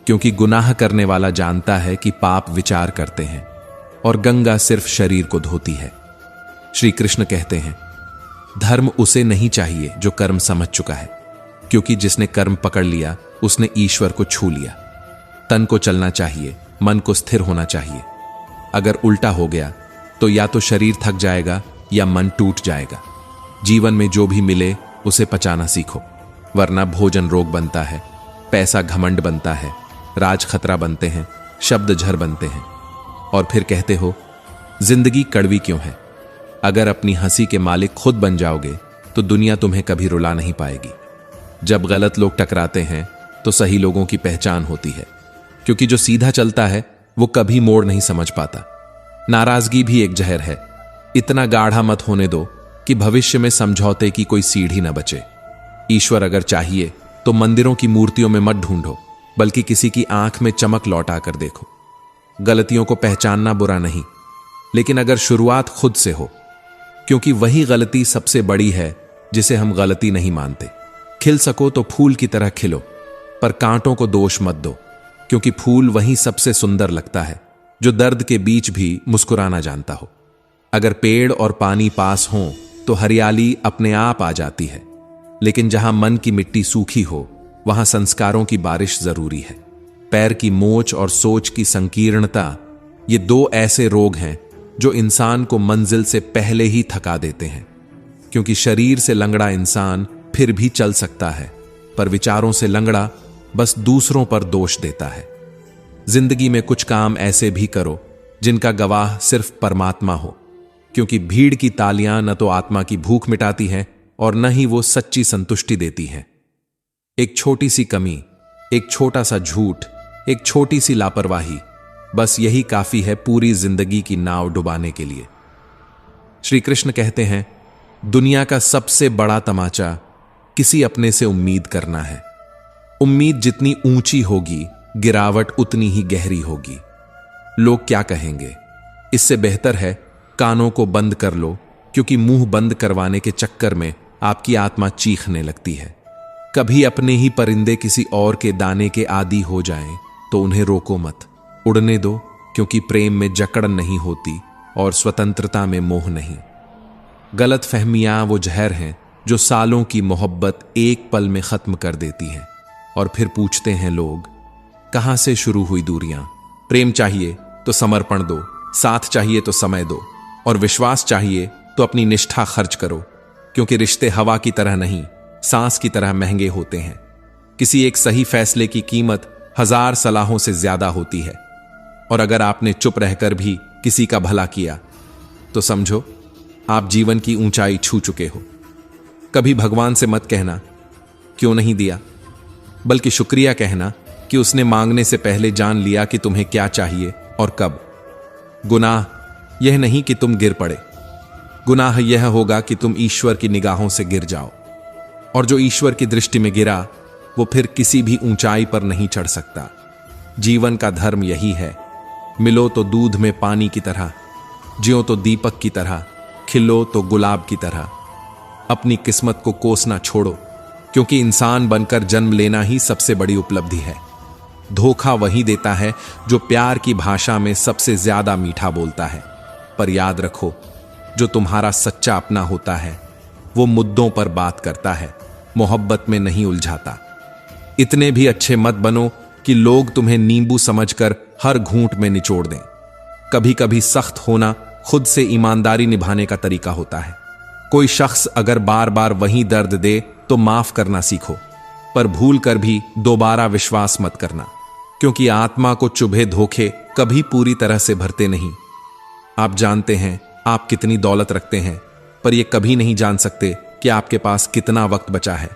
क्योंकि गुनाह करने वाला जानता है कि पाप विचार करते हैं और गंगा सिर्फ शरीर को धोती है। श्री कृष्ण कहते हैं, धर्म उसे नहीं चाहिए जो कर्म समझ चुका है, क्योंकि जिसने कर्म पकड़ लिया उसने ईश्वर को छू लिया। तन को चलना चाहिए, मन को स्थिर होना चाहिए। अगर उल्टा हो गया तो या तो शरीर थक जाएगा या मन टूट जाएगा। जीवन में जो भी मिले उसे पचाना सीखो, वरना भोजन रोग बनता है, पैसा घमंड बनता है, राज खतरा बनते हैं, शब्द झर बनते हैं। और फिर कहते हो जिंदगी कड़वी क्यों है। अगर अपनी हंसी के मालिक खुद बन जाओगे तो दुनिया तुम्हें कभी रुला नहीं पाएगी। जब गलत लोग टकराते हैं तो सही लोगों की पहचान होती है, क्योंकि जो सीधा चलता है वो कभी मोड़ नहीं समझ पाता। नाराजगी भी एक जहर है, इतना गाढ़ा मत होने दो कि भविष्य में समझौते की कोई सीढ़ी न बचे। ईश्वर अगर चाहिए तो मंदिरों की मूर्तियों में मत ढूंढो, बल्कि किसी की आंख में चमक लौटा कर देखो। गलतियों को पहचानना बुरा नहीं, लेकिन अगर शुरुआत खुद से हो, क्योंकि वही गलती सबसे बड़ी है जिसे हम गलती नहीं मानते। खिल सको तो फूल की तरह खिलो, पर कांटों को दोष मत दो, क्योंकि फूल वही सबसे सुंदर लगता है जो दर्द के बीच भी मुस्कुराना जानता हो। अगर पेड़ और पानी पास हों तो हरियाली अपने आप आ जाती है, लेकिन जहां मन की मिट्टी सूखी हो वहां संस्कारों की बारिश जरूरी है। पैर की मोच और सोच की संकीर्णता, ये 2 ऐसे रोग हैं जो इंसान को मंजिल से पहले ही थका देते हैं। क्योंकि शरीर से लंगड़ा इंसान फिर भी चल सकता है, पर विचारों से लंगड़ा बस दूसरों पर दोष देता है। जिंदगी में कुछ काम ऐसे भी करो जिनका गवाह सिर्फ परमात्मा हो, क्योंकि भीड़ की तालियां न तो आत्मा की भूख मिटाती हैं और न ही वो सच्ची संतुष्टि देती हैं। एक छोटी सी कमी, एक छोटा सा झूठ, एक छोटी सी लापरवाही, बस यही काफी है पूरी जिंदगी की नाव डुबाने के लिए। श्री कृष्ण कहते हैं, दुनिया का सबसे बड़ा तमाचा किसी अपने से उम्मीद करना है। उम्मीद जितनी ऊंची होगी, गिरावट उतनी ही गहरी होगी। लोग क्या कहेंगे, इससे बेहतर है कानों को बंद कर लो, क्योंकि मुंह बंद करवाने के चक्कर में आपकी आत्मा चीखने लगती है। कभी अपने ही परिंदे किसी और के दाने के आदी हो जाएं तो उन्हें रोको मत, उड़ने दो, क्योंकि प्रेम में जकड़ नहीं होती और स्वतंत्रता में मोह नहीं। गलत फहमियां वो जहर हैं जो सालों की मोहब्बत एक पल में खत्म कर देती हैं। और फिर पूछते हैं लोग, कहां से शुरू हुई दूरियां। प्रेम चाहिए तो समर्पण दो, साथ चाहिए तो समय दो, और विश्वास चाहिए तो अपनी निष्ठा खर्च करो, क्योंकि रिश्ते हवा की तरह नहीं, सांस की तरह महंगे होते हैं। किसी एक सही फैसले की कीमत 1000 सलाहों से ज्यादा होती है। और अगर आपने चुप रहकर भी किसी का भला किया तो समझो आप जीवन की ऊंचाई छू चुके हो। कभी भगवान से मत कहना क्यों नहीं दिया, बल्कि शुक्रिया कहना कि उसने मांगने से पहले जान लिया कि तुम्हें क्या चाहिए और कब। गुनाह यह नहीं कि तुम गिर पड़े, गुनाह यह होगा कि तुम ईश्वर की निगाहों से गिर जाओ, और जो ईश्वर की दृष्टि में गिरा वो फिर किसी भी ऊंचाई पर नहीं चढ़ सकता। जीवन का धर्म यही है, मिलो तो दूध में पानी की तरह, जियो तो दीपक की तरह, खिलो तो गुलाब की तरह। अपनी किस्मत को कोसना छोड़ो, क्योंकि इंसान बनकर जन्म लेना ही सबसे बड़ी उपलब्धि है। धोखा वही देता है जो प्यार की भाषा में सबसे ज्यादा मीठा बोलता है। पर याद रखो, जो तुम्हारा सच्चा अपना होता है वो मुद्दों पर बात करता है, मोहब्बत में नहीं उलझाता। इतने भी अच्छे मत बनो कि लोग तुम्हें नींबू समझकर हर घूंट में निचोड़ दें। कभी कभी सख्त होना खुद से ईमानदारी निभाने का तरीका होता है। कोई शख्स अगर बार बार वही दर्द दे तो माफ करना सीखो, पर भूल कर भी दोबारा विश्वास मत करना, क्योंकि आत्मा को चुभे धोखे कभी पूरी तरह से भरते नहीं। आप जानते हैं आप कितनी दौलत रखते हैं, पर यह कभी नहीं जान सकते कि आपके पास कितना वक्त बचा है।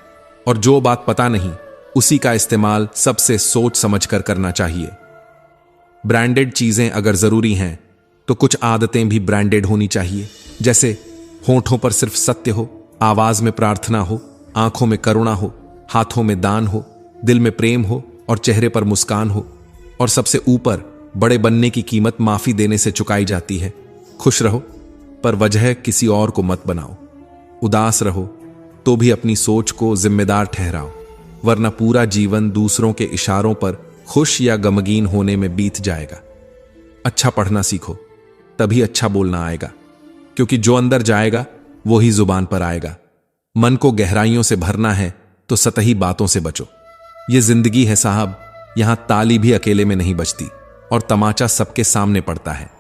और जो बात पता नहीं उसी का इस्तेमाल सबसे सोच समझकर करना चाहिए। ब्रांडेड चीजें अगर जरूरी हैं तो कुछ आदतें भी ब्रांडेड होनी चाहिए, जैसे होंठों पर सिर्फ सत्य हो, आवाज में प्रार्थना हो, आंखों में करुणा हो, हाथों में दान हो, दिल में प्रेम हो और चेहरे पर मुस्कान हो। और सबसे ऊपर, बड़े बनने की कीमत माफी देने से चुकाई जाती है। खुश रहो पर वजह किसी और को मत बनाओ। उदास रहो तो भी अपनी सोच को जिम्मेदार ठहराओ, वरना पूरा जीवन दूसरों के इशारों पर खुश या गमगीन होने में बीत जाएगा। अच्छा पढ़ना सीखो, तभी अच्छा बोलना आएगा, क्योंकि जो अंदर जाएगा वो ही जुबान पर आएगा। मन को गहराइयों से भरना है तो सतही बातों से बचो। ये जिंदगी है साहब, यहां ताली भी अकेले में नहीं बजती और तमाचा सबके सामने पड़ता है।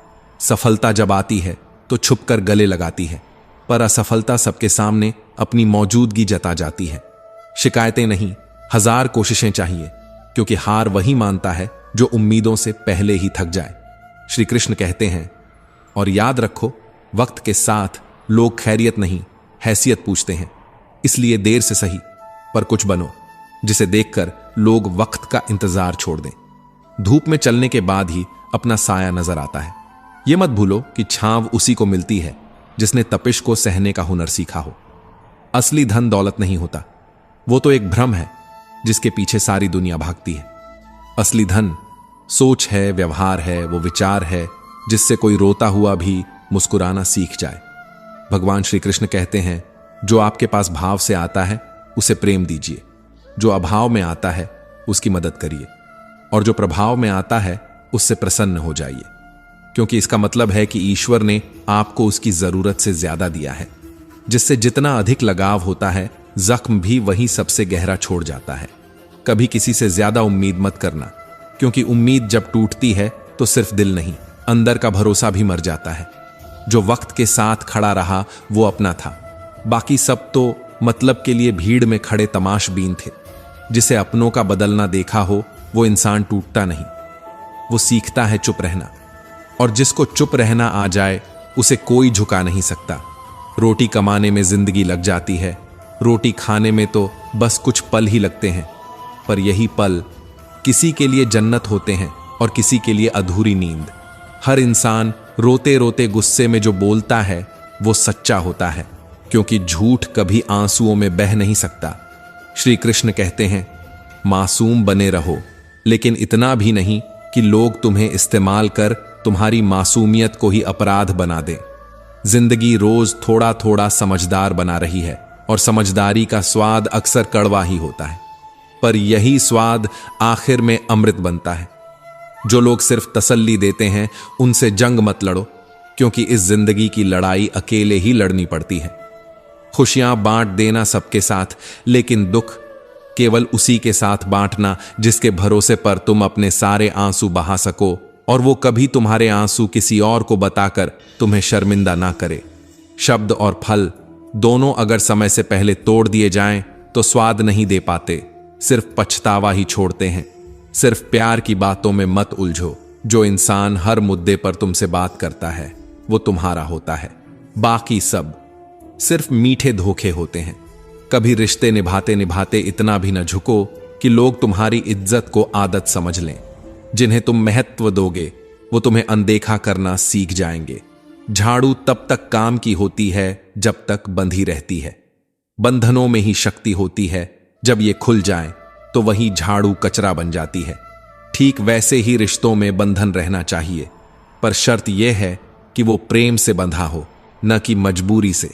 सफलता जब आती है तो छुपकर गले लगाती है, पर असफलता सबके सामने अपनी मौजूदगी जता जाती है। शिकायतें नहीं, 1000 कोशिशें चाहिए, क्योंकि हार वही मानता है जो उम्मीदों से पहले ही थक जाए। श्री कृष्ण कहते हैं, और याद रखो, वक्त के साथ लोग खैरियत नहीं हैसियत पूछते हैं। इसलिए देर से सही पर कुछ बनो जिसे देखकर लोग वक्त का इंतजार छोड़ दें। धूप में चलने के बाद ही अपना साया नजर आता है। यह मत भूलो कि छांव उसी को मिलती है जिसने तपिश को सहने का हुनर सीखा हो। असली धन दौलत नहीं होता, वो तो एक भ्रम है जिसके पीछे सारी दुनिया भागती है। असली धन सोच है, व्यवहार है, वो विचार है जिससे कोई रोता हुआ भी मुस्कुराना सीख जाए। भगवान श्री कृष्ण कहते हैं, जो आपके पास भाव से आता है उसे प्रेम दीजिए, जो अभाव में आता है उसकी मदद करिए, और जो प्रभाव में आता है उससे प्रसन्न हो जाइए, क्योंकि इसका मतलब है कि ईश्वर ने आपको उसकी जरूरत से ज्यादा दिया है। जिससे जितना अधिक लगाव होता है, जख्म भी वही सबसे गहरा छोड़ जाता है। कभी किसी से ज्यादा उम्मीद मत करना, क्योंकि उम्मीद जब टूटती है तो सिर्फ दिल नहीं, अंदर का भरोसा भी मर जाता है। जो वक्त के साथ खड़ा रहा वो अपना था, बाकी सब तो मतलब के लिए भीड़ में खड़े तमाशबीन थे। जिसे अपनों का बदलना देखा हो वो इंसान टूटता नहीं, वो सीखता है चुप रहना। और जिसको चुप रहना आ जाए उसे कोई झुका नहीं सकता। रोटी कमाने में जिंदगी लग जाती है, रोटी खाने में तो बस कुछ पल ही लगते हैं, पर यही पल किसी के लिए जन्नत होते हैं और किसी के लिए अधूरी नींद। हर इंसान रोते रोते गुस्से में जो बोलता है वो सच्चा होता है, क्योंकि झूठ कभी आंसुओं में बह नहीं सकता। श्री कृष्ण कहते हैं, मासूम बने रहो, लेकिन इतना भी नहीं कि लोग तुम्हें इस्तेमाल कर तुम्हारी मासूमियत को ही अपराध बना दें। जिंदगी रोज थोड़ा थोड़ा समझदार बना रही है, और समझदारी का स्वाद अक्सर कड़वा ही होता है, पर यही स्वाद आखिर में अमृत बनता है। जो लोग सिर्फ तसल्ली देते हैं उनसे जंग मत लड़ो, क्योंकि इस जिंदगी की लड़ाई अकेले ही लड़नी पड़ती है। खुशियां बांट देना सबके साथ, लेकिन दुख केवल उसी के साथ बांटना जिसके भरोसे पर तुम अपने सारे आंसू बहा सको, और वो कभी तुम्हारे आंसू किसी और को बताकर तुम्हें शर्मिंदा ना करे। शब्द और फल दोनों अगर समय से पहले तोड़ दिए जाएं तो स्वाद नहीं दे पाते, सिर्फ पछतावा ही छोड़ते हैं। सिर्फ प्यार की बातों में मत उलझो। जो इंसान हर मुद्दे पर तुमसे बात करता है वो तुम्हारा होता है, बाकी सब सिर्फ मीठे धोखे होते हैं। कभी रिश्ते निभाते निभाते इतना भी न झुको कि लोग तुम्हारी इज्जत को आदत समझ लें। जिन्हें तुम महत्व दोगे वो तुम्हें अनदेखा करना सीख जाएंगे। झाड़ू तब तक काम की होती है जब तक बंधी रहती है। बंधनों में ही शक्ति होती है, जब ये खुल जाए तो वही झाड़ू कचरा बन जाती है। ठीक वैसे ही रिश्तों में बंधन रहना चाहिए, पर शर्त यह है कि वो प्रेम से बंधा हो, न कि मजबूरी से।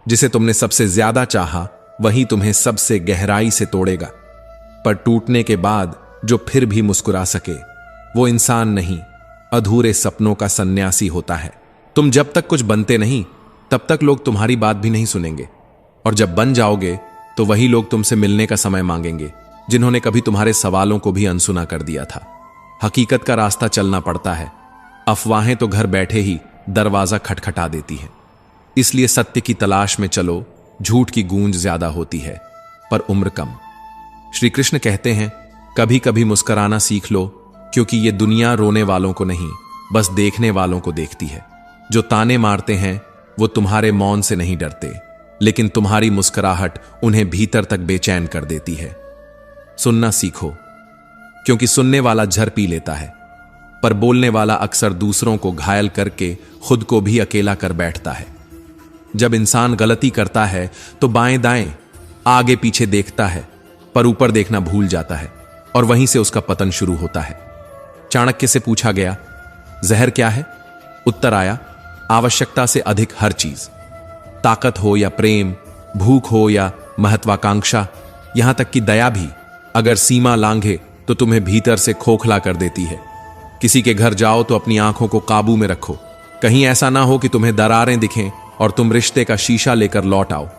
जिसे तुमने सबसे ज्यादा चाहा वही तुम्हें सबसे गहराई से तोड़ेगा। पर टूटने के बाद जो फिर भी मुस्कुरा सके वो इंसान नहीं, अधूरे सपनों का सन्यासी होता है। तुम जब तक कुछ बनते नहीं तब तक लोग तुम्हारी बात भी नहीं सुनेंगे, और जब बन जाओगे तो वही लोग तुमसे मिलने का समय मांगेंगे जिन्होंने कभी तुम्हारे सवालों को भी अनसुना कर दिया था। हकीकत का रास्ता चलना पड़ता है, अफवाहें तो घर बैठे ही दरवाजा खटखटा देती हैं। इसलिए सत्य की तलाश में चलो, झूठ की गूंज ज्यादा होती है पर उम्र कम। श्री कृष्ण कहते हैं, कभी कभी मुस्कुराना सीख लो, क्योंकि ये दुनिया रोने वालों को नहीं बस देखने वालों को देखती है। जो ताने मारते हैं वो तुम्हारे मौन से नहीं डरते, लेकिन तुम्हारी मुस्कुराहट उन्हें भीतर तक बेचैन कर देती है। सुनना सीखो, क्योंकि सुनने वाला झर पी लेता है, पर बोलने वाला अक्सर दूसरों को घायल करके खुद को भी अकेला कर बैठता है। जब इंसान गलती करता है तो बाएं दाएं आगे पीछे देखता है, पर ऊपर देखना भूल जाता है, और वहीं से उसका पतन शुरू होता है। चाणक्य से पूछा गया, जहर क्या है? उत्तर आया, आवश्यकता से अधिक हर चीज। ताकत हो या प्रेम, भूख हो या महत्वाकांक्षा, यहां तक कि दया भी अगर सीमा लांघे तो तुम्हें भीतर से खोखला कर देती है। किसी के घर जाओ तो अपनी आंखों को काबू में रखो, कहीं ऐसा ना हो कि तुम्हें दरारें दिखें और तुम रिश्ते का शीशा लेकर लौट आओ।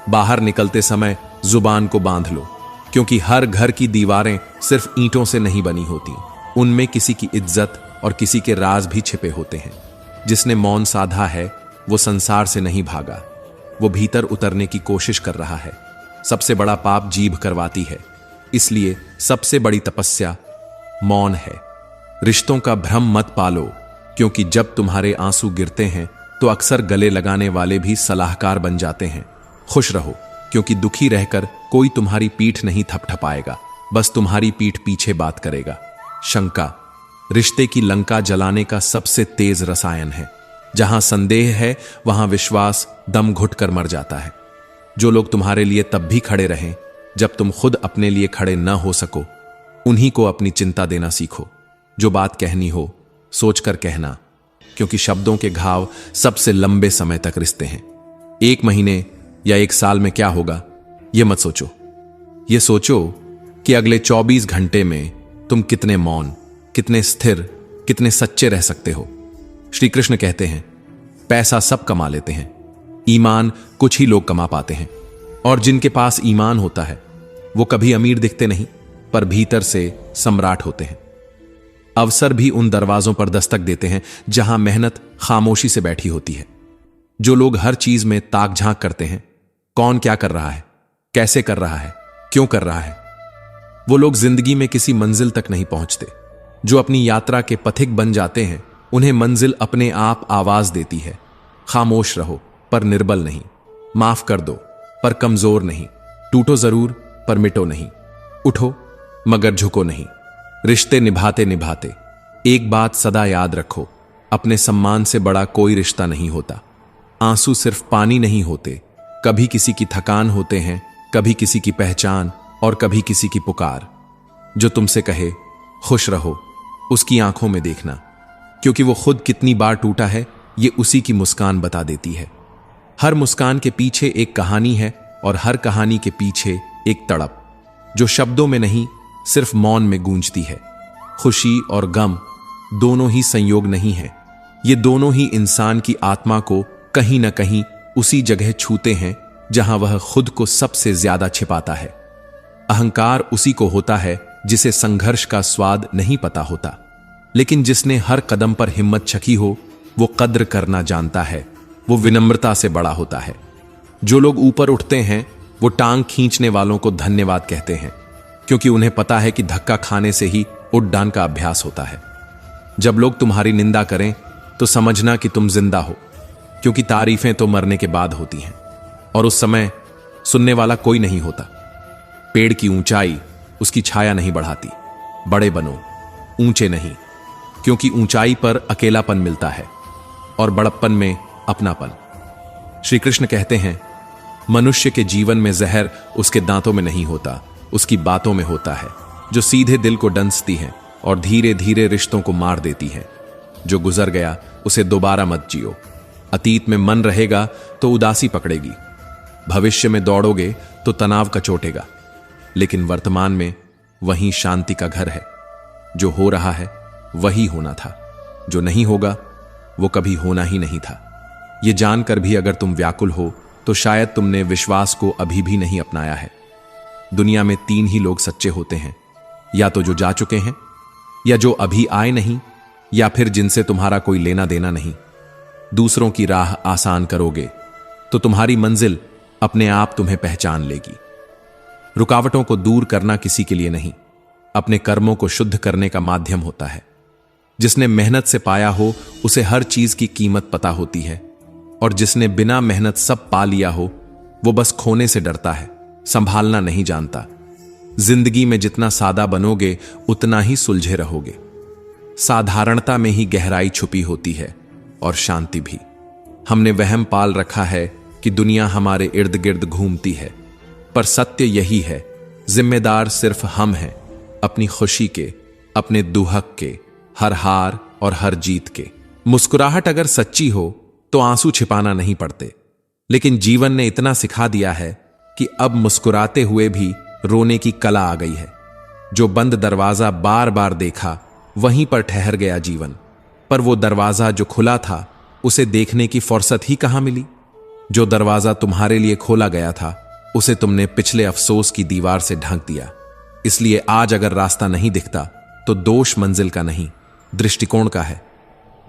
बाहर निकलते समय जुबान को बांध लो, क्योंकि हर घर की दीवारें सिर्फ ईंटों से नहीं बनी होती, उनमें किसी की इज्जत और किसी के राज भी छिपे होते हैं। जिसने मौन साधा है वो संसार से नहीं भागा, वो भीतर उतरने की कोशिश कर रहा है। सबसे बड़ा पाप जीभ करवाती है, इसलिए सबसे बड़ी तपस्या मौन है। रिश्तों का भ्रम मत पालो, क्योंकि जब तुम्हारे आंसू गिरते हैं तो अक्सर गले लगाने वाले भी सलाहकार बन जाते हैं। खुश रहो, क्योंकि दुखी रहकर कोई तुम्हारी पीठ नहीं थपथपाएगा, बस तुम्हारी पीठ पीछे बात करेगा। शंका रिश्ते की लंका जलाने का सबसे तेज रसायन है। जहां संदेह है वहां विश्वास दम घुटकर मर जाता है। जो लोग तुम्हारे लिए तब भी खड़े रहें जब तुम खुद अपने लिए खड़े न हो सको, उन्हीं को अपनी चिंता देना सीखो। जो बात कहनी हो सोचकर कहना, क्योंकि शब्दों के घाव सबसे लंबे समय तक रिश्ते हैं। 1 महीने या 1 साल में क्या होगा यह मत सोचो, यह सोचो कि अगले 24 घंटे में तुम कितने मौन, कितने स्थिर, कितने सच्चे रह सकते हो। श्री कृष्ण कहते हैं, पैसा सब कमा लेते हैं, ईमान कुछ ही लोग कमा पाते हैं। और जिनके पास ईमान होता है वो कभी अमीर दिखते नहीं, पर भीतर से सम्राट होते हैं। अवसर भी उन दरवाजों पर दस्तक देते हैं जहां मेहनत खामोशी से बैठी होती है। जो लोग हर चीज में ताक झांक करते हैं, कौन क्या कर रहा है, कैसे कर रहा है, क्यों कर रहा है, वो लोग जिंदगी में किसी मंजिल तक नहीं पहुंचते। जो अपनी यात्रा के पथिक बन जाते हैं, उन्हें मंजिल अपने आप आवाज देती है। खामोश रहो पर निर्बल नहीं, माफ कर दो पर कमजोर नहीं, टूटो जरूर पर मिटो नहीं, उठो मगर झुको नहीं। रिश्ते निभाते निभाते एक बात सदा याद रखो, अपने सम्मान से बड़ा कोई रिश्ता नहीं होता। आंसू सिर्फ पानी नहीं होते, कभी किसी की थकान होते हैं, कभी किसी की पहचान और कभी किसी की पुकार। जो तुमसे कहे खुश रहो, उसकी आंखों में देखना, क्योंकि वो खुद कितनी बार टूटा है ये उसी की मुस्कान बता देती है। हर मुस्कान के पीछे एक कहानी है, और हर कहानी के पीछे एक तड़प, जो शब्दों में नहीं सिर्फ मौन में गूंजती है। खुशी और गम दोनों ही संयोग नहीं है, ये दोनों ही इंसान की आत्मा को कहीं ना कहीं उसी जगह छूते हैं जहां वह खुद को सबसे ज्यादा छिपाता है। अहंकार उसी को होता है जिसे संघर्ष का स्वाद नहीं पता होता, लेकिन जिसने हर कदम पर हिम्मत छकी हो वो कद्र करना जानता है। वो विनम्रता से बड़ा होता है। जो लोग ऊपर उठते हैं वो टांग खींचने वालों को धन्यवाद कहते हैं, क्योंकि उन्हें पता है कि धक्का खाने से ही उड्डान का अभ्यास होता है। जब लोग तुम्हारी निंदा करें तो समझना कि तुम जिंदा हो, क्योंकि तारीफें तो मरने के बाद होती हैं और उस समय सुनने वाला कोई नहीं होता। पेड़ की ऊंचाई उसकी छाया नहीं बढ़ाती। बड़े बनो, ऊंचे नहीं, क्योंकि ऊंचाई पर अकेलापन मिलता है और बड़प्पन में अपनापन। श्री कृष्ण कहते हैं, मनुष्य के जीवन में जहर उसके दांतों में नहीं होता, उसकी बातों में होता है, जो सीधे दिल को डंसती हैं और धीरे धीरे रिश्तों को मार देती हैं। जो गुजर गया उसे दोबारा मत जियो। अतीत में मन रहेगा तो उदासी पकड़ेगी, भविष्य में दौड़ोगे तो तनाव कचोटेगा, लेकिन वर्तमान में वही शांति का घर है। जो हो रहा है वही होना था, जो नहीं होगा वो कभी होना ही नहीं था। ये जानकर भी अगर तुम व्याकुल हो तो शायद तुमने विश्वास को अभी भी नहीं अपनाया है। दुनिया में 3 ही लोग सच्चे होते हैं, या तो जो जा चुके हैं, या जो अभी आए नहीं, या फिर जिनसे तुम्हारा कोई लेना देना नहीं। दूसरों की राह आसान करोगे तो तुम्हारी मंजिल अपने आप तुम्हें पहचान लेगी। रुकावटों को दूर करना किसी के लिए नहीं, अपने कर्मों को शुद्ध करने का माध्यम होता है। जिसने मेहनत से पाया हो उसे हर चीज की कीमत पता होती है, और जिसने बिना मेहनत सब पा लिया हो वो बस खोने से डरता है, संभालना नहीं जानता। जिंदगी में जितना सादा बनोगे उतना ही सुलझे रहोगे। साधारणता में ही गहराई छुपी होती है और शांति भी। हमने वहम पाल रखा है कि दुनिया हमारे इर्द गिर्द घूमती है, पर सत्य यही है, जिम्मेदार सिर्फ हम हैं, अपनी खुशी के, अपने दुहक के, हर हार और हर जीत के। मुस्कुराहट अगर सच्ची हो तो आंसू छिपाना नहीं पड़ते, लेकिन जीवन ने इतना सिखा दिया है कि अब मुस्कुराते हुए भी रोने की कला आ गई है। जो बंद दरवाजा बार बार देखा वहीं पर ठहर गया जीवन, पर वो दरवाजा जो खुला था उसे देखने की फुर्सत ही कहां मिली। जो दरवाजा तुम्हारे लिए खोला गया था उसे तुमने पिछले अफसोस की दीवार से ढक दिया। इसलिए आज अगर रास्ता नहीं दिखता तो दोष मंजिल का नहीं, दृष्टिकोण का है।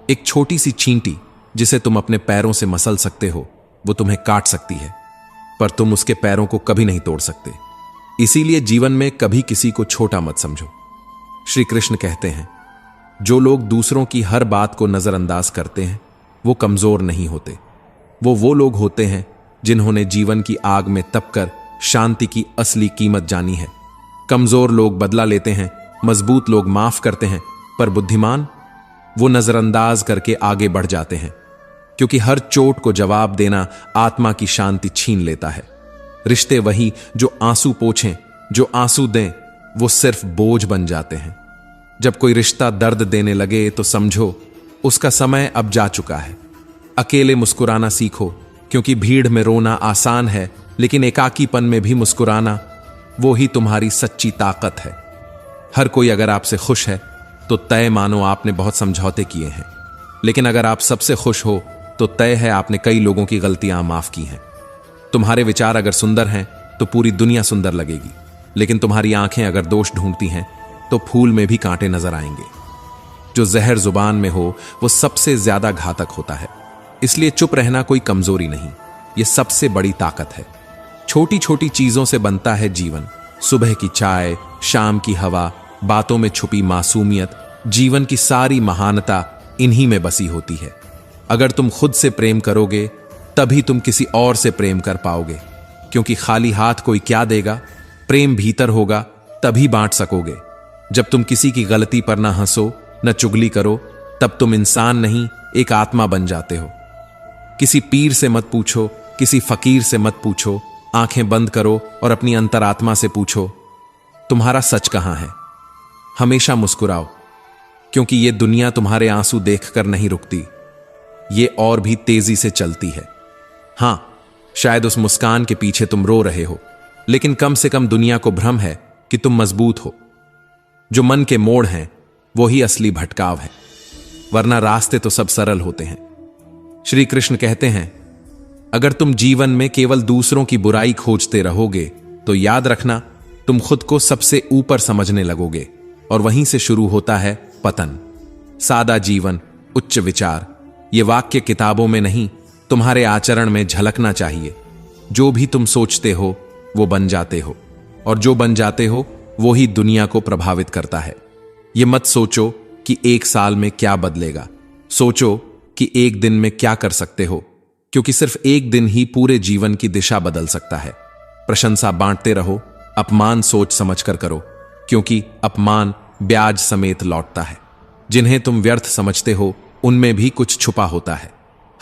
एक छोटी सी चींटी जिसे तुम अपने पैरों से मसल सकते हो वो तुम्हें काट सकती है, पर तुम उसके पैरों को कभी नहीं तोड़ सकते। इसीलिए जीवन में कभी किसी को छोटा मत समझो। श्री कृष्ण कहते हैं, जो लोग दूसरों की हर बात को नजरअंदाज करते हैं वो कमजोर नहीं होते, वो लोग होते हैं जिन्होंने जीवन की आग में तपकर शांति की असली कीमत जानी है। कमजोर लोग बदला लेते हैं, मजबूत लोग माफ करते हैं, पर बुद्धिमान वो नजरअंदाज करके आगे बढ़ जाते हैं, क्योंकि हर चोट को जवाब देना आत्मा की शांति छीन लेता है। रिश्ते वही जो आंसू पोंछें, जो आंसू दें, वो सिर्फ बोझ बन जाते हैं। जब कोई रिश्ता दर्द देने लगे तो समझो उसका समय अब जा चुका है। अकेले मुस्कुराना सीखो, क्योंकि भीड़ में रोना आसान है, लेकिन एकाकीपन में भी मुस्कुराना वो ही तुम्हारी सच्ची ताकत है। हर कोई अगर आपसे खुश है तो तय मानो आपने बहुत समझौते किए हैं, लेकिन अगर आप सबसे खुश हो तो तय है आपने कई लोगों की गलतियां माफ की हैं। तुम्हारे विचार अगर सुंदर हैं तो पूरी दुनिया सुंदर लगेगी, लेकिन तुम्हारी आंखें अगर दोष ढूंढती हैं तो फूल में भी कांटे नजर आएंगे। जो जहर जुबान में हो वो सबसे ज्यादा घातक होता है। इसलिए चुप रहना कोई कमजोरी नहीं, ये सबसे बड़ी ताकत है। छोटी छोटी चीजों से बनता है जीवन। सुबह की चाय, शाम की हवा, बातों में छुपी मासूमियत, जीवन की सारी महानता इन्हीं में बसी होती है। अगर तुम खुद से प्रेम करोगे तभी तुम किसी और से प्रेम कर पाओगे, क्योंकि खाली हाथ कोई क्या देगा। प्रेम भीतर होगा तभी बांट सकोगे। जब तुम किसी की गलती पर ना हंसो, न चुगली करो, तब तुम इंसान नहीं एक आत्मा बन जाते हो। किसी पीर से मत पूछो, किसी फकीर से मत पूछो, आंखें बंद करो और अपनी अंतरात्मा से पूछो, तुम्हारा सच कहां है। हमेशा मुस्कुराओ, क्योंकि ये दुनिया तुम्हारे आंसू देखकर नहीं रुकती, ये और भी तेजी से चलती है। हां, शायद उस मुस्कान के पीछे तुम रो रहे हो, लेकिन कम से कम दुनिया को भ्रम है कि तुम मजबूत हो। जो मन के मोड़ हैं वो ही असली भटकाव है, वरना रास्ते तो सब सरल होते हैं। श्री कृष्ण कहते हैं, अगर तुम जीवन में केवल दूसरों की बुराई खोजते रहोगे तो याद रखना तुम खुद को सबसे ऊपर समझने लगोगे, और वहीं से शुरू होता है पतन। सादा जीवन, उच्च विचार, ये वाक्य किताबों में नहीं तुम्हारे आचरण में झलकना चाहिए। जो भी तुम सोचते हो वो बन जाते हो, और जो बन जाते हो वो ही दुनिया को प्रभावित करता है। ये मत सोचो कि 1 साल में क्या बदलेगा, सोचो कि 1 दिन में क्या कर सकते हो, क्योंकि सिर्फ 1 दिन ही पूरे जीवन की दिशा बदल सकता है। प्रशंसा बांटते रहो, अपमान सोच समझकर करो, क्योंकि अपमान ब्याज समेत लौटता है। जिन्हें तुम व्यर्थ समझते हो उनमें भी कुछ छुपा होता है।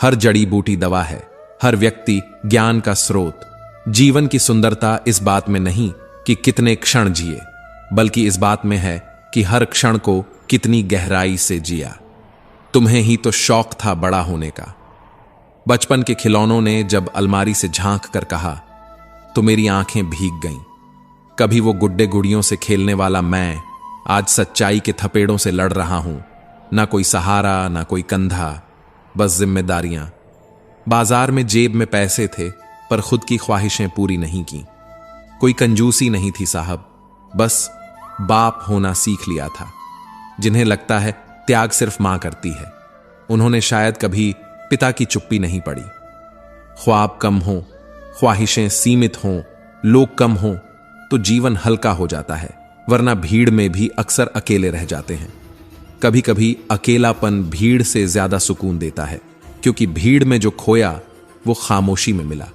हर जड़ी बूटी दवा है, हर व्यक्ति ज्ञान का स्रोत। जीवन की सुंदरता इस बात में नहीं कि कितने क्षण जिए, बल्कि इस बात में है कि हर क्षण को कितनी गहराई से जिया। तुम्हें ही तो शौक था बड़ा होने का। बचपन के खिलौनों ने जब अलमारी से झांक कर कहा तो मेरी आंखें भीग गईं। कभी वो गुड्डे गुड़ियों से खेलने वाला मैं आज सच्चाई के थपेड़ों से लड़ रहा हूं। ना कोई सहारा, ना कोई कंधा, बस जिम्मेदारियां। बाजार में जेब में पैसे थे, पर खुद की ख्वाहिशें पूरी नहीं की। कोई कंजूसी नहीं थी साहब, बस बाप होना सीख लिया था। जिन्हें लगता है त्याग सिर्फ मां करती है, उन्होंने शायद कभी पिता की चुप्पी नहीं पड़ी। ख्वाब कम हो, ख्वाहिशें सीमित हों, लोग कम हों तो जीवन हल्का हो जाता है, वरना भीड़ में भी अक्सर अकेले रह जाते हैं। कभी कभी अकेलापन भीड़ से ज्यादा सुकून देता है, क्योंकि भीड़ में जो खोया वो खामोशी में मिला।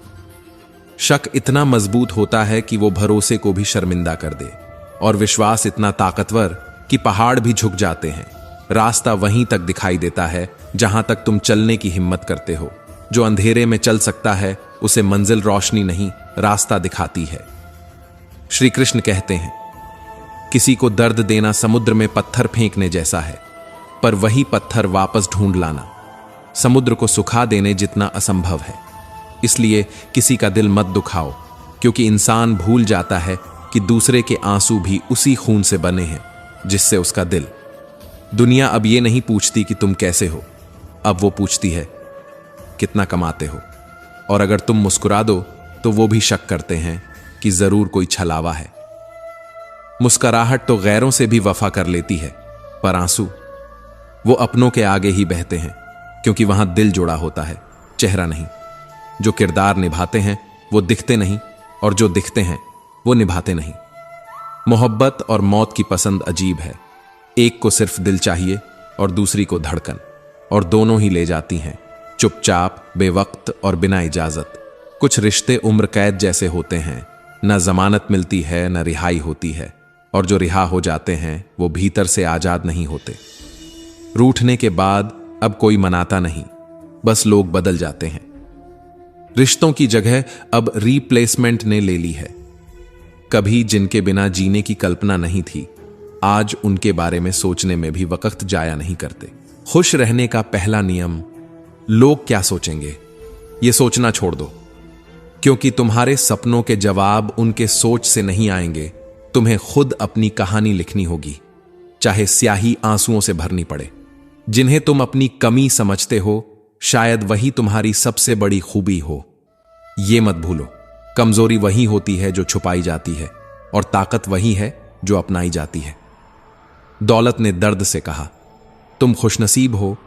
शक इतना मजबूत होता है कि वो भरोसे को भी शर्मिंदा कर दे, और विश्वास इतना ताकतवर कि पहाड़ भी झुक जाते हैं। रास्ता वहीं तक दिखाई देता है जहां तक तुम चलने की हिम्मत करते हो। जो अंधेरे में चल सकता है उसे मंजिल रोशनी नहीं, रास्ता दिखाती है। श्री कृष्ण कहते हैं, किसी को दर्द देना समुद्र में पत्थर फेंकने जैसा है, पर वही पत्थर वापस ढूंढ लाना समुद्र को सुखा देने जितना असंभव है। इसलिए किसी का दिल मत दुखाओ, क्योंकि इंसान भूल जाता है कि दूसरे के आंसू भी उसी खून से बने हैं जिससे उसका दिल। दुनिया अब ये नहीं पूछती कि तुम कैसे हो, अब वो पूछती है कितना कमाते हो। और अगर तुम मुस्कुरा दो तो वो भी शक करते हैं कि जरूर कोई छलावा है। मुस्कुराहट तो गैरों से भी वफा कर लेती है, पर आंसू वो अपनों के आगे ही बहते हैं, क्योंकि वहां दिल जुड़ा होता है, चेहरा नहीं। जो किरदार निभाते हैं वो दिखते नहीं, और जो दिखते हैं वो निभाते नहीं। मोहब्बत और मौत की पसंद अजीब है। एक को सिर्फ दिल चाहिए और दूसरी को धड़कन, और दोनों ही ले जाती हैं चुपचाप, बेवक्त और बिना इजाजत। कुछ रिश्ते उम्र कैद जैसे होते हैं, न जमानत मिलती है न रिहाई होती है, और जो रिहा हो जाते हैं वो भीतर से आजाद नहीं होते। रूठने के बाद अब कोई मनाता नहीं, बस लोग बदल जाते हैं। रिश्तों की जगह अब रिप्लेसमेंट ने ले ली है। कभी जिनके बिना जीने की कल्पना नहीं थी, आज उनके बारे में सोचने में भी वक्त जाया नहीं करते। खुश रहने का पहला नियम, लोग क्या सोचेंगे ये सोचना छोड़ दो, क्योंकि तुम्हारे सपनों के जवाब उनके सोच से नहीं आएंगे। तुम्हें खुद अपनी कहानी लिखनी होगी, चाहे स्याही आंसुओं से भरनी पड़े। जिन्हें तुम अपनी कमी समझते हो, शायद वही तुम्हारी सबसे बड़ी खूबी हो। यह मत भूलो, कमजोरी वही होती है जो छुपाई जाती है, और ताकत वही है जो अपनाई जाती है। दौलत ने दर्द से कहा, तुम खुशनसीब हो,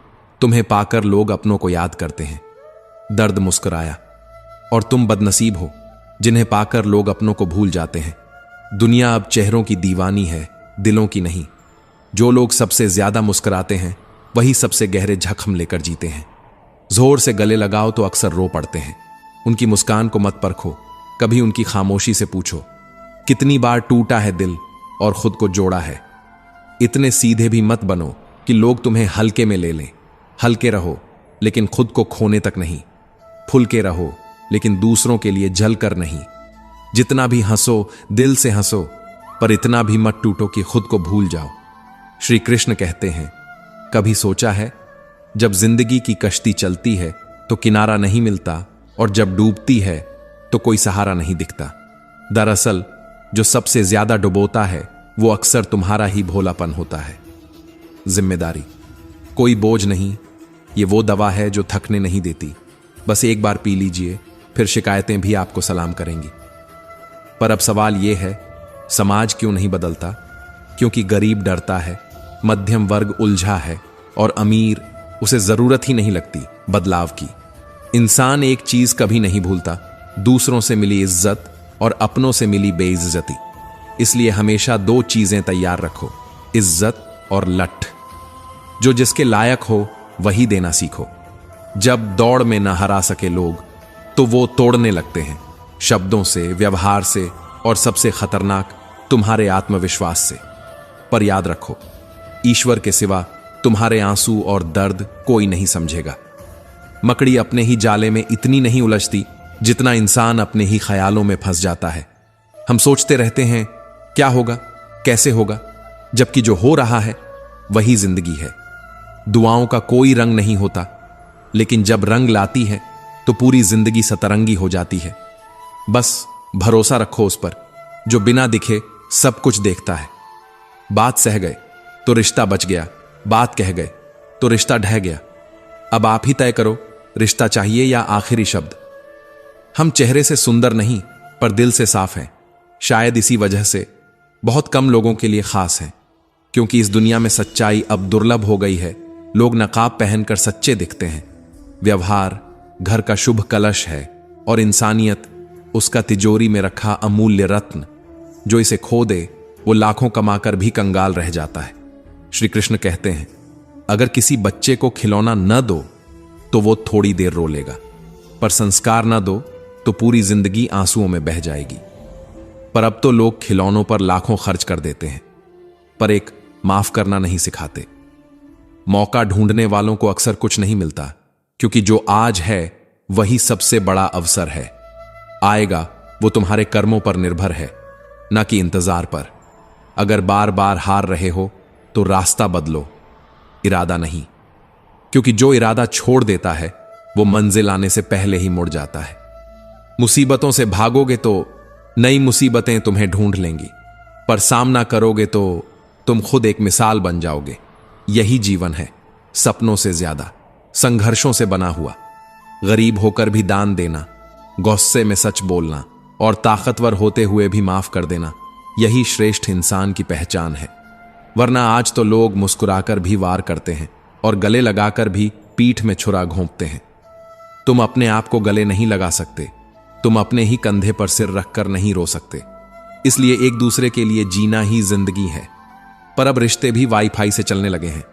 तुम्हें पाकर लोग अपनों को याद करते हैं। दर्द मुस्कुराया, और तुम बदनसीब हो, जिन्हें पाकर लोग अपनों को भूल जाते हैं। दुनिया अब चेहरों की दीवानी है, दिलों की नहीं। जो लोग सबसे ज्यादा मुस्कुराते हैं वही सबसे गहरे जख्म लेकर जीते हैं। जोर से गले लगाओ तो अक्सर रो पड़ते हैं। उनकी मुस्कान को मत परखो, कभी उनकी खामोशी से पूछो, कितनी बार टूटा है दिल और खुद को जोड़ा है। इतने सीधे भी मत बनो कि लोग तुम्हें हल्के में ले लें। हल्के रहो, लेकिन खुद को खोने तक नहीं। फुलके रहो, लेकिन दूसरों के लिए जल कर नहीं। जितना भी हंसो, दिल से हंसो, पर इतना भी मत टूटो कि खुद को भूल जाओ। श्री कृष्ण कहते हैं, कभी सोचा है, जब जिंदगी की कश्ती चलती है तो किनारा नहीं मिलता, और जब डूबती है तो कोई सहारा नहीं दिखता। दरअसल जो सबसे ज्यादा डुबोता है वो अक्सर तुम्हारा ही भोलापन होता है। जिम्मेदारी कोई बोझ नहीं, ये वो दवा है जो थकने नहीं देती। बस एक बार पी लीजिए, फिर शिकायतें भी आपको सलाम करेंगी। पर अब सवाल यह है, समाज क्यों नहीं बदलता? क्योंकि गरीब डरता है, मध्यम वर्ग उलझा है, और अमीर, उसे जरूरत ही नहीं लगती बदलाव की। इंसान एक चीज कभी नहीं भूलता, दूसरों से मिली इज्जत और अपनों से मिली बेइज्जती। इसलिए हमेशा दो चीजें तैयार रखो, इज्जत और लठ। जो जिसके लायक हो वही देना सीखो। जब दौड़ में न हरा सके लोग तो वो तोड़ने लगते हैं, शब्दों से, व्यवहार से और सबसे खतरनाक तुम्हारे आत्मविश्वास से। पर याद रखो, ईश्वर के सिवा तुम्हारे आंसू और दर्द कोई नहीं समझेगा। मकड़ी अपने ही जाले में इतनी नहीं उलझती जितना इंसान अपने ही ख्यालों में फंस जाता है। हम सोचते रहते हैं क्या होगा, कैसे होगा, जबकि जो हो रहा है वही जिंदगी है। दुआओं का कोई रंग नहीं होता, लेकिन जब रंग लाती है तो पूरी जिंदगी सतरंगी हो जाती है। बस भरोसा रखो उस पर जो बिना दिखे सब कुछ देखता है। बात सह गए तो रिश्ता बच गया, बात कह गए तो रिश्ता ढह गया। अब आप ही तय करो, रिश्ता चाहिए या आखिरी शब्द। हम चेहरे से सुंदर नहीं पर दिल से साफ हैं। शायद इसी वजह से बहुत कम लोगों के लिए खास हैं, क्योंकि इस दुनिया में सच्चाई अब दुर्लभ हो गई है। लोग नकाब पहनकर सच्चे दिखते हैं। व्यवहार घर का शुभ कलश है और इंसानियत उसका तिजोरी में रखा अमूल्य रत्न। जो इसे खो दे वो लाखों कमाकर भी कंगाल रह जाता है। श्री कृष्ण कहते हैं, अगर किसी बच्चे को खिलौना न दो तो वो थोड़ी देर रो लेगा, पर संस्कार न दो तो पूरी जिंदगी आंसुओं में बह जाएगी। पर अब तो लोग खिलौनों पर लाखों खर्च कर देते हैं, पर एक माफ करना नहीं सिखाते। मौका ढूंढने वालों को अक्सर कुछ नहीं मिलता, क्योंकि जो आज है वही सबसे बड़ा अवसर है। आएगा वो तुम्हारे कर्मों पर निर्भर है, ना कि इंतजार पर। अगर बार बार हार रहे हो तो रास्ता बदलो, इरादा नहीं, क्योंकि जो इरादा छोड़ देता है वो मंजिल आने से पहले ही मुड़ जाता है। मुसीबतों से भागोगे तो नई मुसीबतें तुम्हें ढूंढ लेंगी, पर सामना करोगे तो तुम खुद एक मिसाल बन जाओगे। यही जीवन है, सपनों से ज्यादा संघर्षों से बना हुआ। गरीब होकर भी दान देना, गुस्से में सच बोलना और ताकतवर होते हुए भी माफ कर देना, यही श्रेष्ठ इंसान की पहचान है। वरना आज तो लोग मुस्कुराकर भी वार करते हैं और गले लगाकर भी पीठ में छुरा घोंपते हैं। तुम अपने आप को गले नहीं लगा सकते, तुम अपने ही कंधे पर सिर रखकर नहीं रो सकते। इसलिए एक दूसरे के लिए जीना ही जिंदगी है। पर अब रिश्ते भी वाईफाई से चलने लगे हैं।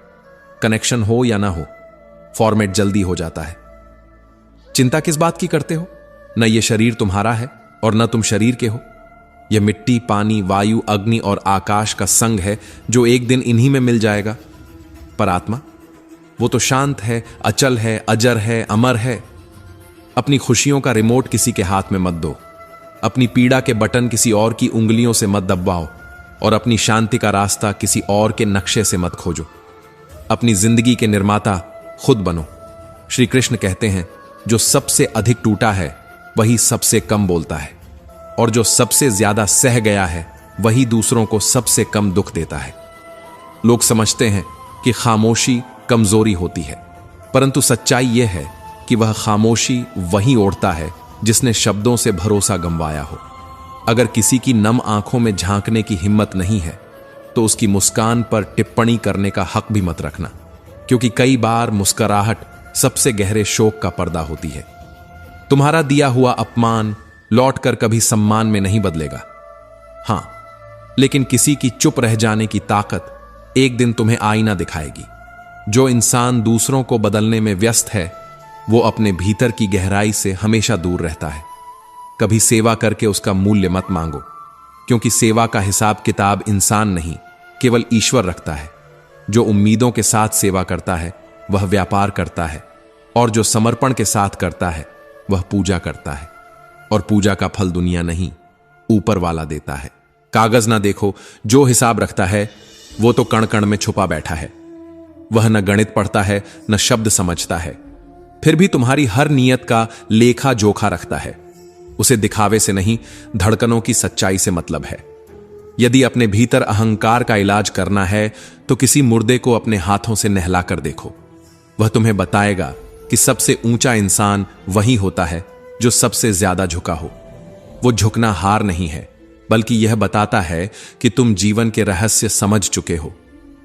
कनेक्शन हो या ना हो, फॉर्मेट जल्दी हो जाता है। चिंता किस बात की करते हो? न ये शरीर तुम्हारा है और न तुम शरीर के हो। यह मिट्टी, पानी, वायु, अग्नि और आकाश का संग है जो एक दिन इन्हीं में मिल जाएगा। पर आत्मा, वो तो शांत है, अचल है, अजर है, अमर है। अपनी खुशियों का रिमोट किसी के हाथ में मत दो, अपनी पीड़ा के बटन किसी और की उंगलियों से मत दबाओ और अपनी शांति का रास्ता किसी और के नक्शे से मत खोजो। अपनी जिंदगी के निर्माता खुद बनो। श्री कृष्ण कहते हैं, जो सबसे अधिक टूटा है वही सबसे कम बोलता है, और जो सबसे ज्यादा सह गया है वही दूसरों को सबसे कम दुख देता है। लोग समझते हैं कि खामोशी कमजोरी होती है, परंतु सच्चाई यह है कि वह खामोशी वही ओढ़ता है जिसने शब्दों से भरोसा गंवाया हो। अगर किसी की नम आंखों में झांकने की हिम्मत नहीं है तो उसकी मुस्कान पर टिप्पणी करने का हक भी मत रखना, क्योंकि कई बार मुस्कुराहट सबसे गहरे शोक का पर्दा होती है। तुम्हारा दिया हुआ अपमान लौटकर कभी सम्मान में नहीं बदलेगा। हां, लेकिन किसी की चुप रह जाने की ताकत एक दिन तुम्हें आईना दिखाएगी। जो इंसान दूसरों को बदलने में व्यस्त है वो अपने भीतर की गहराई से हमेशा दूर रहता है। कभी सेवा करके उसका मूल्य मत मांगो, क्योंकि सेवा का हिसाब किताब इंसान नहीं, केवल ईश्वर रखता है। जो उम्मीदों के साथ सेवा करता है वह व्यापार करता है, और जो समर्पण के साथ करता है वह पूजा करता है। और पूजा का फल दुनिया नहीं, ऊपर वाला देता है। कागज ना देखो, जो हिसाब रखता है वो तो कण कण में छुपा बैठा है। वह न गणित पढ़ता है न शब्द समझता है, फिर भी तुम्हारी हर नियत का लेखा जोखा रखता है। उसे दिखावे से नहीं, धड़कनों की सच्चाई से मतलब है। यदि अपने भीतर अहंकार का इलाज करना है तो किसी मुर्दे को अपने हाथों से नहलाकर देखो। वह तुम्हें बताएगा कि सबसे ऊंचा इंसान वही होता है जो सबसे ज्यादा झुका हो। वो झुकना हार नहीं है, बल्कि यह बताता है कि तुम जीवन के रहस्य समझ चुके हो।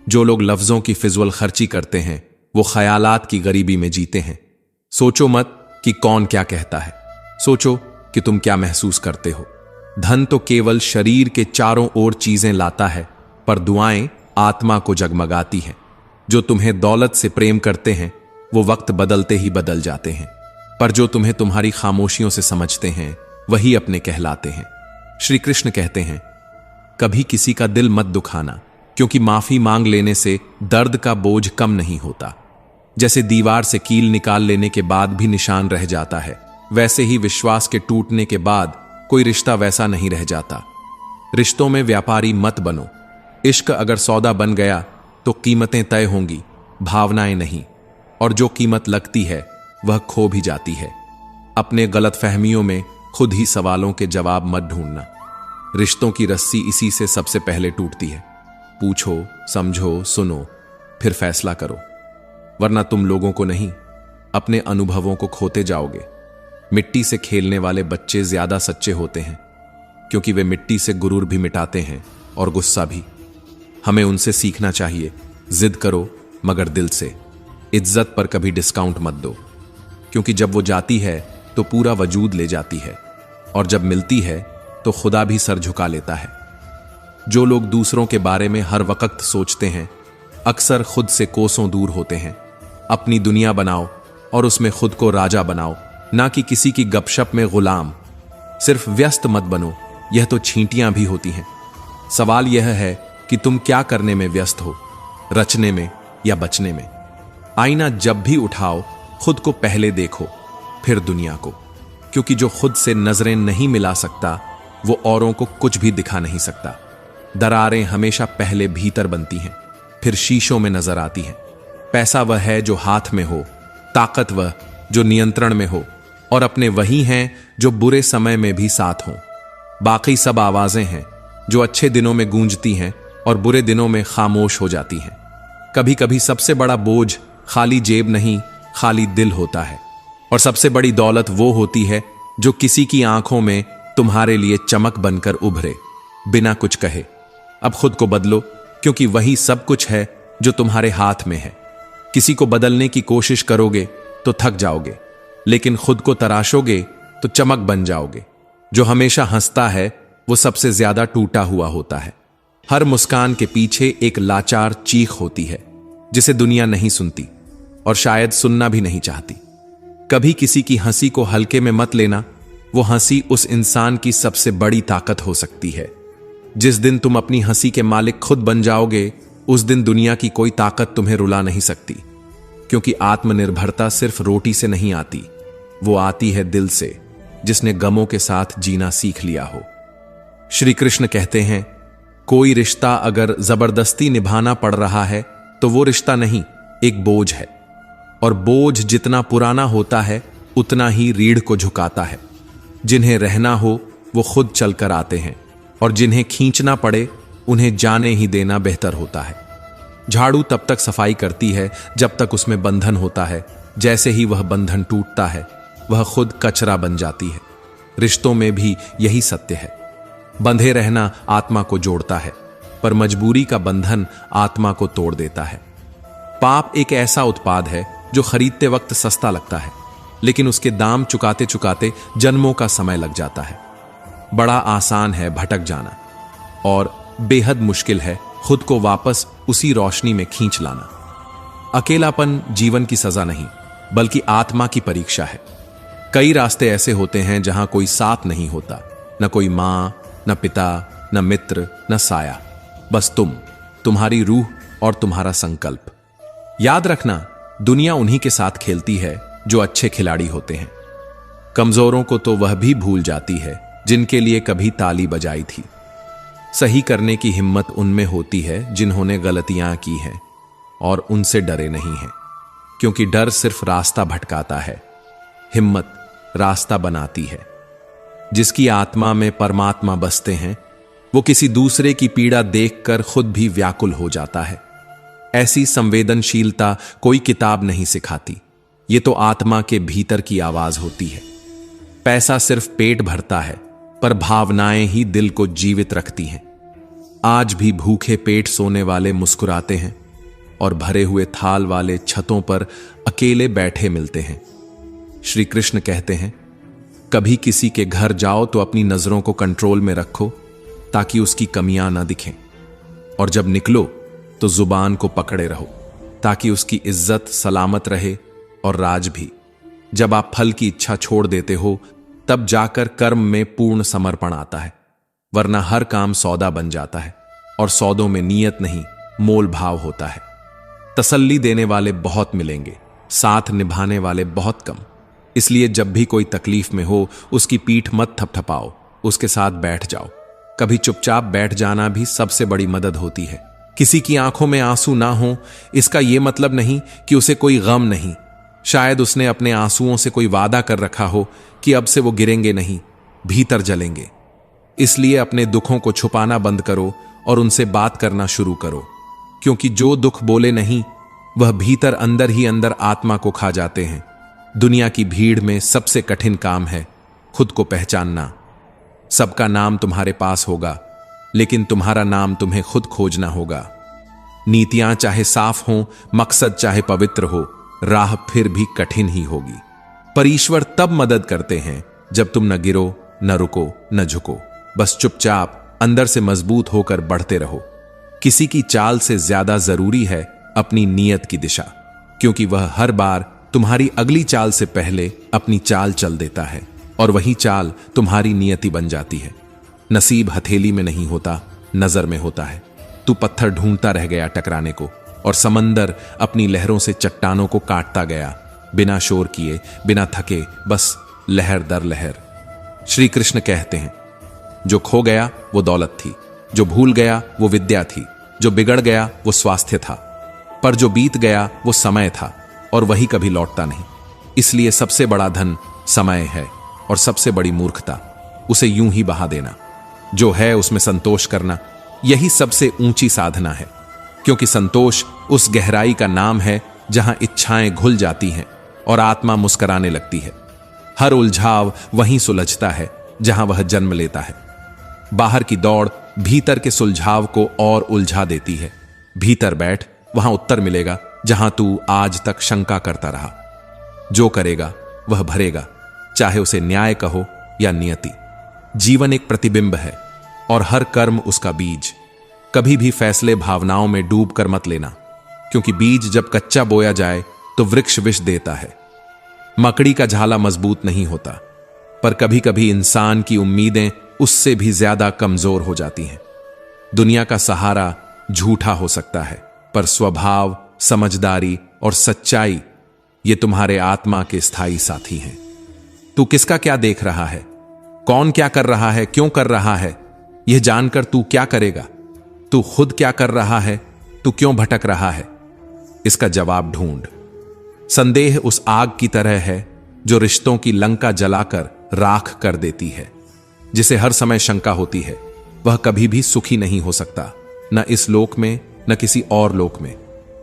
जो लोग लफ्जों की फिजूल खर्ची करते हैं वो ख्यालात की गरीबी में जीते हैं। सोचो मत कि कौन क्या कहता है, सोचो कि तुम क्या महसूस करते हो। धन तो केवल शरीर के चारों ओर चीजें लाता है, पर दुआएं आत्मा को जगमगाती हैं। जो तुम्हें दौलत से प्रेम करते हैं वो वक्त बदलते ही बदल जाते हैं, पर जो तुम्हें तुम्हारी खामोशियों से समझते हैं वही अपने कहलाते हैं। श्री कृष्ण कहते हैं, कभी किसी का दिल मत दुखाना, क्योंकि माफी मांग लेने से दर्द का बोझ कम नहीं होता। जैसे दीवार से कील निकाल लेने के बाद भी निशान रह जाता है, वैसे ही विश्वास के टूटने के बाद कोई रिश्ता वैसा नहीं रह जाता। रिश्तों में व्यापारी मत बनो। इश्क अगर सौदा बन गया तो कीमतें तय होंगी, भावनाएं नहीं। और जो कीमत लगती है वह खो भी जाती है। अपने गलतफहमियों में खुद ही सवालों के जवाब मत ढूंढना। रिश्तों की रस्सी इसी से सबसे पहले टूटती है। पूछो, समझो, सुनो, फिर फैसला करो, वरना तुम लोगों को नहीं, अपने अनुभवों को खोते जाओगे। मिट्टी से खेलने वाले बच्चे ज्यादा सच्चे होते हैं, क्योंकि वे मिट्टी से गुरूर भी मिटाते हैं और गुस्सा भी। हमें उनसे सीखना चाहिए। जिद करो मगर दिल से। इज्जत पर कभी डिस्काउंट मत दो, क्योंकि जब वो जाती है तो पूरा वजूद ले जाती है, और जब मिलती है तो खुदा भी सर झुका लेता है। जो लोग दूसरों के बारे में हर वक्त सोचते हैं अक्सर खुद से कोसों दूर होते हैं। अपनी दुनिया बनाओ और उसमें खुद को राजा बनाओ, ना कि किसी की गपशप में गुलाम। सिर्फ व्यस्त मत बनो, यह तो छींटियां भी होती हैं। सवाल यह है कि तुम क्या करने में व्यस्त हो, रचने में या बचने में। आईना जब भी उठाओ खुद को पहले देखो, फिर दुनिया को, क्योंकि जो खुद से नजरें नहीं मिला सकता वो औरों को कुछ भी दिखा नहीं सकता। दरारें हमेशा पहले भीतर बनती हैं, फिर शीशों में नजर आती हैं। पैसा वह है जो हाथ में हो, ताकत वह जो नियंत्रण में हो, और अपने वही हैं जो बुरे समय में भी साथ हों। बाकी सब आवाजें हैं जो अच्छे दिनों में गूंजती हैं और बुरे दिनों में खामोश हो जाती हैं। कभी कभी सबसे बड़ा बोझ खाली जेब नहीं, खाली दिल होता है। और सबसे बड़ी दौलत वो होती है जो किसी की आंखों में तुम्हारे लिए चमक बनकर उभरे, बिना कुछ कहे। अब खुद को बदलो, क्योंकि वही सब कुछ है जो तुम्हारे हाथ में है। किसी को बदलने की कोशिश करोगे तो थक जाओगे, लेकिन खुद को तराशोगे तो चमक बन जाओगे। जो हमेशा हंसता है वो सबसे ज्यादा टूटा हुआ होता है। हर मुस्कान के पीछे एक लाचार चीख होती है, जिसे दुनिया नहीं सुनती और शायद सुनना भी नहीं चाहती। कभी किसी की हंसी को हल्के में मत लेना, वो हंसी उस इंसान की सबसे बड़ी ताकत हो सकती है। जिस दिन तुम अपनी हंसी के मालिक खुद बन जाओगे, उस दिन दुनिया की कोई ताकत तुम्हें रुला नहीं सकती, क्योंकि आत्मनिर्भरता सिर्फ रोटी से नहीं आती, वो आती है दिल से, जिसने गमों के साथ जीना सीख लिया हो। श्री कृष्ण कहते हैं, कोई रिश्ता अगर जबरदस्ती निभाना पड़ रहा है तो वो रिश्ता नहीं, एक बोझ है। और बोझ जितना पुराना होता है उतना ही रीढ़ को झुकाता है। जिन्हें रहना हो वो खुद चलकर आते हैं, और जिन्हें खींचना पड़े उन्हें जाने ही देना बेहतर होता है। झाड़ू तब तक सफाई करती है जब तक उसमें बंधन होता है। जैसे ही वह बंधन टूटता है वह खुद कचरा बन जाती है। रिश्तों में भी यही सत्य है। बंधे रहना आत्मा को जोड़ता है, पर मजबूरी का बंधन आत्मा को तोड़ देता है। पाप एक ऐसा उत्पाद है जो खरीदते वक्त सस्ता लगता है, लेकिन उसके दाम चुकाते चुकाते जन्मों का समय लग जाता है। बड़ा आसान है भटक जाना, और बेहद मुश्किल है खुद को वापस उसी रोशनी में खींच लाना। अकेलापन जीवन की सजा नहीं, बल्कि आत्मा की परीक्षा है। कई रास्ते ऐसे होते हैं जहां कोई साथ नहीं होता, न कोई मां, न पिता, न मित्र, न साया, बस तुम्हारी रूह और तुम्हारा संकल्प। याद रखना, दुनिया उन्हीं के साथ खेलती है जो अच्छे खिलाड़ी होते हैं। कमजोरों को तो वह भी भूल जाती है जिनके लिए कभी ताली बजाई थी। सही करने की हिम्मत उनमें होती है जिन्होंने गलतियां की हैं और उनसे डरे नहीं हैं, क्योंकि डर सिर्फ रास्ता भटकाता है, हिम्मत रास्ता बनाती है। जिसकी आत्मा में परमात्मा बसते हैं वो किसी दूसरे की पीड़ा देखकर खुद भी व्याकुल हो जाता है। ऐसी संवेदनशीलता कोई किताब नहीं सिखाती, ये तो आत्मा के भीतर की आवाज होती है। पैसा सिर्फ पेट भरता है, पर भावनाएं ही दिल को जीवित रखती हैं। आज भी भूखे पेट सोने वाले मुस्कुराते हैं, और भरे हुए थाल वाले छतों पर अकेले बैठे मिलते हैं। श्री कृष्ण कहते हैं, कभी किसी के घर जाओ तो अपनी नजरों को कंट्रोल में रखो ताकि उसकी कमियां ना दिखें, और जब निकलो तो जुबान को पकड़े रहो ताकि उसकी इज्जत सलामत रहे और राज भी। जब आप फल की इच्छा छोड़ देते हो तब जाकर कर्म में पूर्ण समर्पण आता है, वरना हर काम सौदा बन जाता है और सौदों में नियत नहीं मोल भाव होता है। तसल्ली देने वाले बहुत मिलेंगे, साथ निभाने वाले बहुत कम। इसलिए जब भी कोई तकलीफ में हो उसकी पीठ मत थपथपाओ, उसके साथ बैठ जाओ। कभी चुपचाप बैठ जाना भी सबसे बड़ी मदद होती है। किसी की आंखों में आंसू ना हो इसका यह मतलब नहीं कि उसे कोई गम नहीं। शायद उसने अपने आंसुओं से कोई वादा कर रखा हो कि अब से वो गिरेंगे नहीं, भीतर जलेंगे। इसलिए अपने दुखों को छुपाना बंद करो और उनसे बात करना शुरू करो, क्योंकि जो दुख बोले नहीं वह भीतर अंदर ही अंदर आत्मा को खा जाते हैं। दुनिया की भीड़ में सबसे कठिन काम है खुद को पहचानना। सबका नाम तुम्हारे पास होगा, लेकिन तुम्हारा नाम तुम्हें खुद खोजना होगा। नीतियां चाहे साफ हों, मकसद चाहे पवित्र हो, राह फिर भी कठिन ही होगी। पर ईश्वर तब मदद करते हैं जब तुम न गिरो, न रुको, न झुको। बस चुपचाप अंदर से मजबूत होकर बढ़ते रहो। किसी की चाल से ज्यादा जरूरी है अपनी नीयत की दिशा, क्योंकि वह हर बार तुम्हारी अगली चाल से पहले अपनी चाल चल देता है और वही चाल तुम्हारी नियति बन जाती है। नसीब हथेली में नहीं होता, नजर में होता है। तू पत्थर ढूंढता रह गया टकराने को, और समंदर अपनी लहरों से चट्टानों को काटता गया, बिना शोर किए, बिना थके, बस लहर दर लहर। श्री कृष्ण कहते हैं, जो खो गया वो दौलत थी, जो भूल गया वो विद्या थी, जो बिगड़ गया वो स्वास्थ्य था, पर जो बीत गया वो समय था, और वही कभी लौटता नहीं। इसलिए सबसे बड़ा धन समय है और सबसे बड़ी मूर्खता उसे यूं ही बहा देना। जो है उसमें संतोष करना, यही सबसे ऊंची साधना है, क्योंकि संतोष उस गहराई का नाम है जहां इच्छाएं घुल जाती हैं और आत्मा मुस्कराने लगती है। हर उलझाव वहीं सुलझता है जहां वह जन्म लेता है। बाहर की दौड़ भीतर के सुलझाव को और उलझा देती है। भीतर बैठ, वहां उत्तर मिलेगा जहां तू आज तक शंका करता रहा। जो करेगा वह भरेगा, चाहे उसे न्याय कहो या नियति। जीवन एक प्रतिबिंब है और हर कर्म उसका बीज। कभी भी फैसले भावनाओं में डूब कर मत लेना, क्योंकि बीज जब कच्चा बोया जाए तो वृक्ष विष देता है। मकड़ी का झाला मजबूत नहीं होता, पर कभी कभी इंसान की उम्मीदें उससे भी ज्यादा कमजोर हो जाती हैं। दुनिया का सहारा झूठा हो सकता है, पर स्वभाव, समझदारी और सच्चाई ये तुम्हारे आत्मा के स्थायी साथी हैं। तू किसका क्या देख रहा है, कौन क्या कर रहा है, क्यों कर रहा है, यह जानकर तू क्या करेगा? तू खुद क्या कर रहा है, तू क्यों भटक रहा है? इसका जवाब ढूंढ। संदेह उस आग की तरह है जो रिश्तों की लंका जलाकर राख कर देती है। जिसे हर समय शंका होती है वह कभी भी सुखी नहीं हो सकता, न इस लोक में न किसी और लोक में।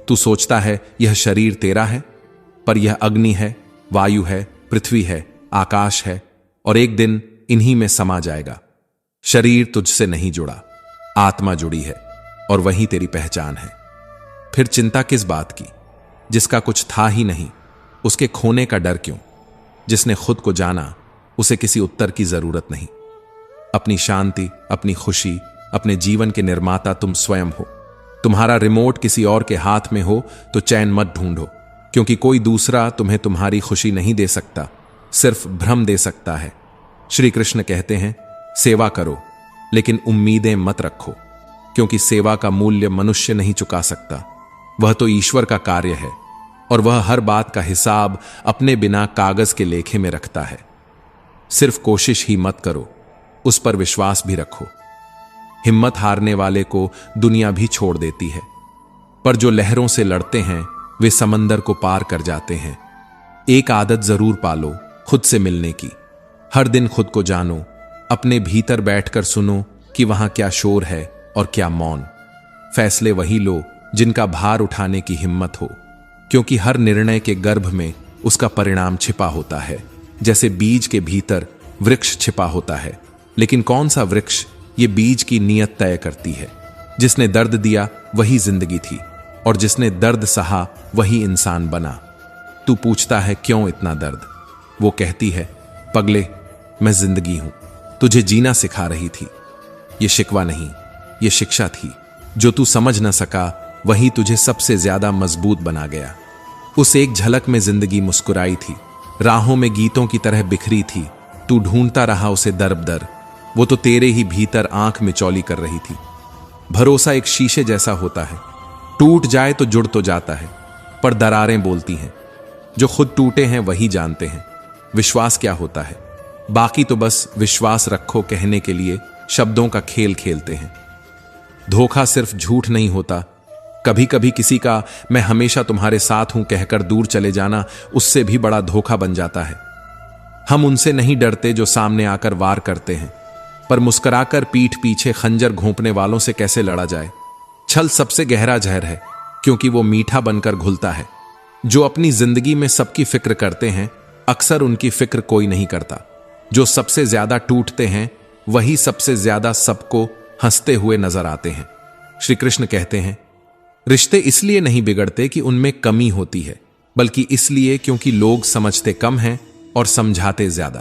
तू सोचता है यह शरीर तेरा है, पर यह अग्नि है, वायु है, पृथ्वी है, आकाश है, और एक दिन इन्हीं में समा जाएगा। शरीर तुझसे नहीं जुड़ा, आत्मा जुड़ी है, और वही तेरी पहचान है। फिर चिंता किस बात की? जिसका कुछ था ही नहीं उसके खोने का डर क्यों? जिसने खुद को जाना उसे किसी उत्तर की जरूरत नहीं। अपनी शांति, अपनी खुशी, अपने जीवन के निर्माता तुम स्वयं हो। तुम्हारा रिमोट किसी और के हाथ में हो तो चैन मत ढूंढो, क्योंकि कोई दूसरा तुम्हें तुम्हारी खुशी नहीं दे सकता, सिर्फ भ्रम दे सकता है। श्री कृष्ण कहते हैं, सेवा करो लेकिन उम्मीदें मत रखो, क्योंकि सेवा का मूल्य मनुष्य नहीं चुका सकता। वह तो ईश्वर का कार्य है, और वह हर बात का हिसाब अपने बिना कागज के लेखे में रखता है। सिर्फ कोशिश ही मत करो, उस पर विश्वास भी रखो। हिम्मत हारने वाले को दुनिया भी छोड़ देती है, पर जो लहरों से लड़ते हैं वे समंदर को पार कर जाते हैं। एक आदत जरूर पालो खुद से मिलने की। हर दिन खुद को जानो, अपने भीतर बैठकर सुनो कि वहां क्या शोर है और क्या मौन। फैसले वही लो जिनका भार उठाने की हिम्मत हो, क्योंकि हर निर्णय के गर्भ में उसका परिणाम छिपा होता है। जैसे बीज के भीतर वृक्ष छिपा होता है, लेकिन कौन सा वृक्ष ये बीज की नीयत तय करती है। जिसने दर्द दिया वही जिंदगी थी, और जिसने दर्द सहा वही इंसान बना। तू पूछता है क्यों इतना दर्द? वो कहती है, पगले, मैं जिंदगी हूं, तुझे जीना सिखा रही थी। ये शिकवा नहीं, ये शिक्षा थी। जो तू समझ न सका वही तुझे सबसे ज्यादा मजबूत बना गया। उस एक झलक में जिंदगी मुस्कुराई थी, राहों में गीतों की तरह बिखरी थी। तू ढूंढता रहा उसे दर-ब-दर, वो तो तेरे ही भीतर आंख में चौली कर रही थी। भरोसा एक शीशे जैसा होता है, टूट जाए तो जुड़ तो जाता है, पर दरारें बोलती हैं। जो खुद टूटे हैं वही जानते हैं विश्वास क्या होता है। बाकी तो बस विश्वास रखो कहने के लिए शब्दों का खेल खेलते हैं। धोखा सिर्फ झूठ नहीं होता, कभी कभी किसी का मैं हमेशा तुम्हारे साथ हूं कहकर दूर चले जाना उससे भी बड़ा धोखा बन जाता है। हम उनसे नहीं डरते जो सामने आकर वार करते हैं, पर मुस्कुराकर पीठ पीछे खंजर घोंपने वालों से कैसे लड़ा जाए। छल सबसे गहरा जहर है, क्योंकि वो मीठा बनकर घुलता है। जो अपनी जिंदगी में सबकी फिक्र करते हैं, अक्सर उनकी फिक्र कोई नहीं करता। जो सबसे ज्यादा टूटते हैं वही सबसे ज्यादा सबको हंसते हुए नजर आते हैं। श्री कृष्ण कहते हैं, रिश्ते इसलिए नहीं बिगड़ते कि उनमें कमी होती है, बल्कि इसलिए क्योंकि लोग समझते कम हैं और समझाते ज्यादा।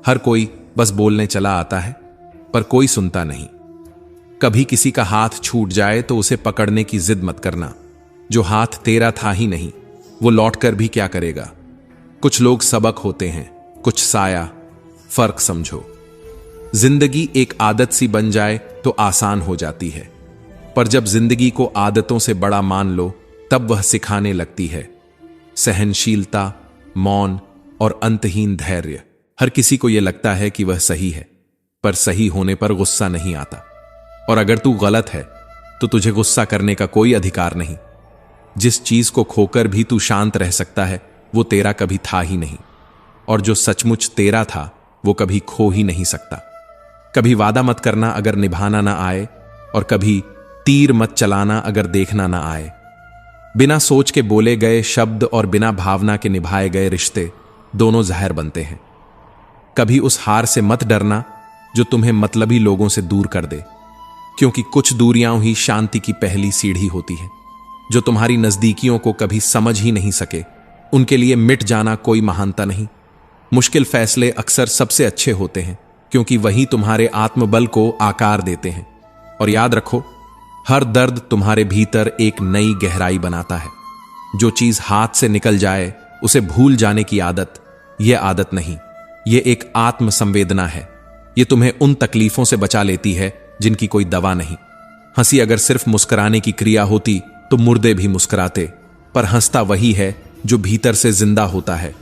हर कोई बस बोलने चला आता है, पर कोई सुनता नहीं। कभी किसी का हाथ छूट जाए तो उसे पकड़ने की जिद मत करना। जो हाथ तेरा था ही नहीं, वो लौटकर भी क्या करेगा। कुछ लोग सबक होते हैं, कुछ साया। फर्क समझो। जिंदगी एक आदत सी बन जाए तो आसान हो जाती है, पर जब जिंदगी को आदतों से बड़ा मान लो तब वह सिखाने लगती है सहनशीलता, मौन और अंतहीन धैर्य। हर किसी को यह लगता है कि वह सही है, पर सही होने पर गुस्सा नहीं आता। और अगर तू गलत है तो तुझे गुस्सा करने का कोई अधिकार नहीं। जिस चीज को खोकर भी तू शांत रह सकता है वो तेरा कभी था ही नहीं, और जो सचमुच तेरा था वो कभी खो ही नहीं सकता। कभी वादा मत करना अगर निभाना ना आए, और कभी तीर मत चलाना अगर देखना ना आए। बिना सोच के बोले गए शब्द और बिना भावना के निभाए गए रिश्ते दोनों जहर बनते हैं। कभी उस हार से मत डरना जो तुम्हें मतलबी लोगों से दूर कर दे, क्योंकि कुछ दूरियां ही शांति की पहली सीढ़ी होती है। जो तुम्हारी नजदीकियों को कभी समझ ही नहीं सके, उनके लिए मिट जाना कोई महानता नहीं। मुश्किल फैसले अक्सर सबसे अच्छे होते हैं, क्योंकि वही तुम्हारे आत्मबल को आकार देते हैं। और याद रखो, हर दर्द तुम्हारे भीतर एक नई गहराई बनाता है। जो चीज हाथ से निकल जाए उसे भूल जाने की आदत, यह आदत नहीं, यह एक आत्म संवेदना है। यह तुम्हें उन तकलीफों से बचा लेती है जिनकी कोई दवा नहीं। हंसी अगर सिर्फ मुस्कुराने की क्रिया होती तो मुर्दे भी मुस्कुराते, पर हंसता वही है जो भीतर से जिंदा होता है,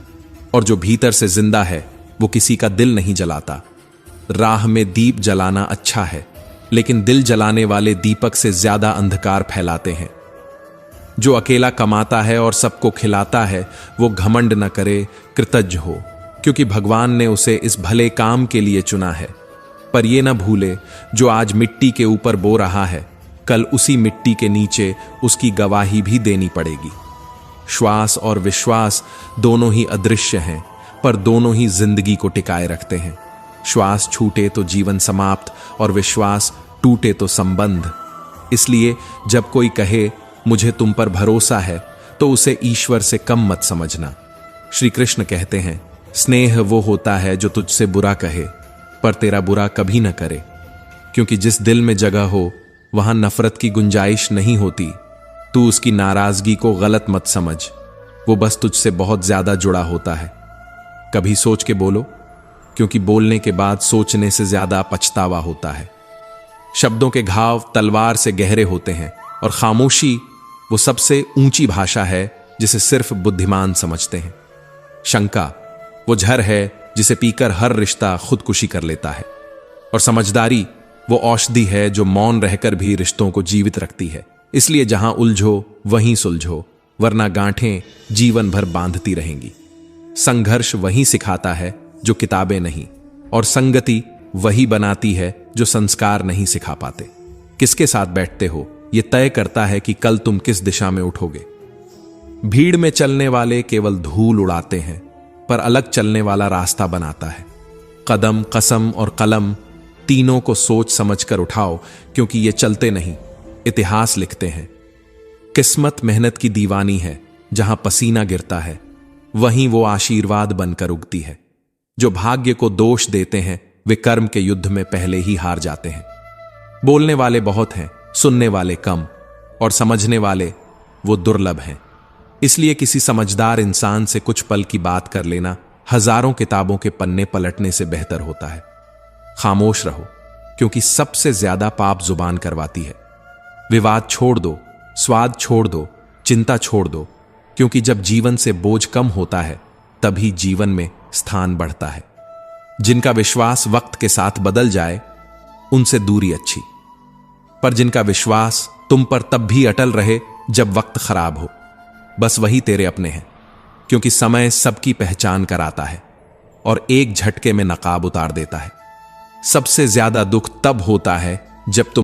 और जो भीतर से जिंदा है वो किसी का दिल नहीं जलाता। राह में दीप जलाना अच्छा है, लेकिन दिल जलाने वाले दीपक से ज्यादा अंधकार फैलाते हैं। जो अकेला कमाता है और सबको खिलाता है वो घमंड न करे, कृतज्ञ हो, क्योंकि भगवान ने उसे इस भले काम के लिए चुना है। पर यह न भूले, जो आज मिट्टी के ऊपर बो रहा है, कल उसी मिट्टी के नीचे उसकी गवाही भी देनी पड़ेगी। श्वास और विश्वास दोनों ही अदृश्य हैं, पर दोनों ही जिंदगी को टिकाए रखते हैं। श्वास छूटे तो जीवन समाप्त, और विश्वास टूटे तो संबंध। इसलिए जब कोई कहे मुझे तुम पर भरोसा है, तो उसे ईश्वर से कम मत समझना। श्री कृष्ण कहते हैं, स्नेह वो होता है जो तुझसे बुरा कहे पर तेरा बुरा कभी न करे, क्योंकि जिस दिल में जगह हो वहां नफरत की गुंजाइश नहीं होती। तू उसकी नाराजगी को गलत मत समझ, वो बस तुझसे बहुत ज्यादा जुड़ा होता है। कभी सोच के बोलो, क्योंकि बोलने के बाद सोचने से ज्यादा पछतावा होता है। शब्दों के घाव तलवार से गहरे होते हैं, और खामोशी वो सबसे ऊंची भाषा है जिसे सिर्फ बुद्धिमान समझते हैं। शंका वो झर है जिसे पीकर हर रिश्ता खुदकुशी कर लेता है, और समझदारी वो औषधि है जो मौन रहकर भी रिश्तों को जीवित रखती है। इसलिए जहां उलझो वहीं सुलझो, वरना गांठें जीवन भर बांधती रहेंगी। संघर्ष वही सिखाता है जो किताबें नहीं, और संगति वही बनाती है जो संस्कार नहीं सिखा पाते। किसके साथ बैठते हो यह तय करता है कि कल तुम किस दिशा में उठोगे। भीड़ में चलने वाले केवल धूल उड़ाते हैं, पर अलग चलने वाला रास्ता बनाता है। कदम, कसम और कलम तीनों को सोच समझकर उठाओ, क्योंकि ये चलते नहीं, इतिहास लिखते हैं। किस्मत मेहनत की दीवानी है, जहां पसीना गिरता है वहीं वो आशीर्वाद बनकर उगती है। जो भाग्य को दोष देते हैं वे कर्म के युद्ध में पहले ही हार जाते हैं। बोलने वाले बहुत हैं, सुनने वाले कम, और समझने वाले वो दुर्लभ हैं। इसलिए किसी समझदार इंसान से कुछ पल की बात कर लेना हजारों किताबों के पन्ने पलटने से बेहतर होता है। खामोश रहो, क्योंकि सबसे ज्यादा पाप जुबान करवाती है। विवाद छोड़ दो, स्वाद छोड़ दो, चिंता छोड़ दो, क्योंकि जब जीवन से बोझ कम होता है तभी जीवन में स्थान बढ़ता है। जिनका विश्वास वक्त के साथ बदल जाए उनसे दूरी अच्छी, पर जिनका विश्वास तुम पर तब भी अटल रहे जब वक्त खराब हो, बस वही तेरे अपने हैं। क्योंकि समय सबकी पहचान कराता है और एक झटके में नकाब उतार देता है। सबसे ज्यादा दुख तब होता है जब तुम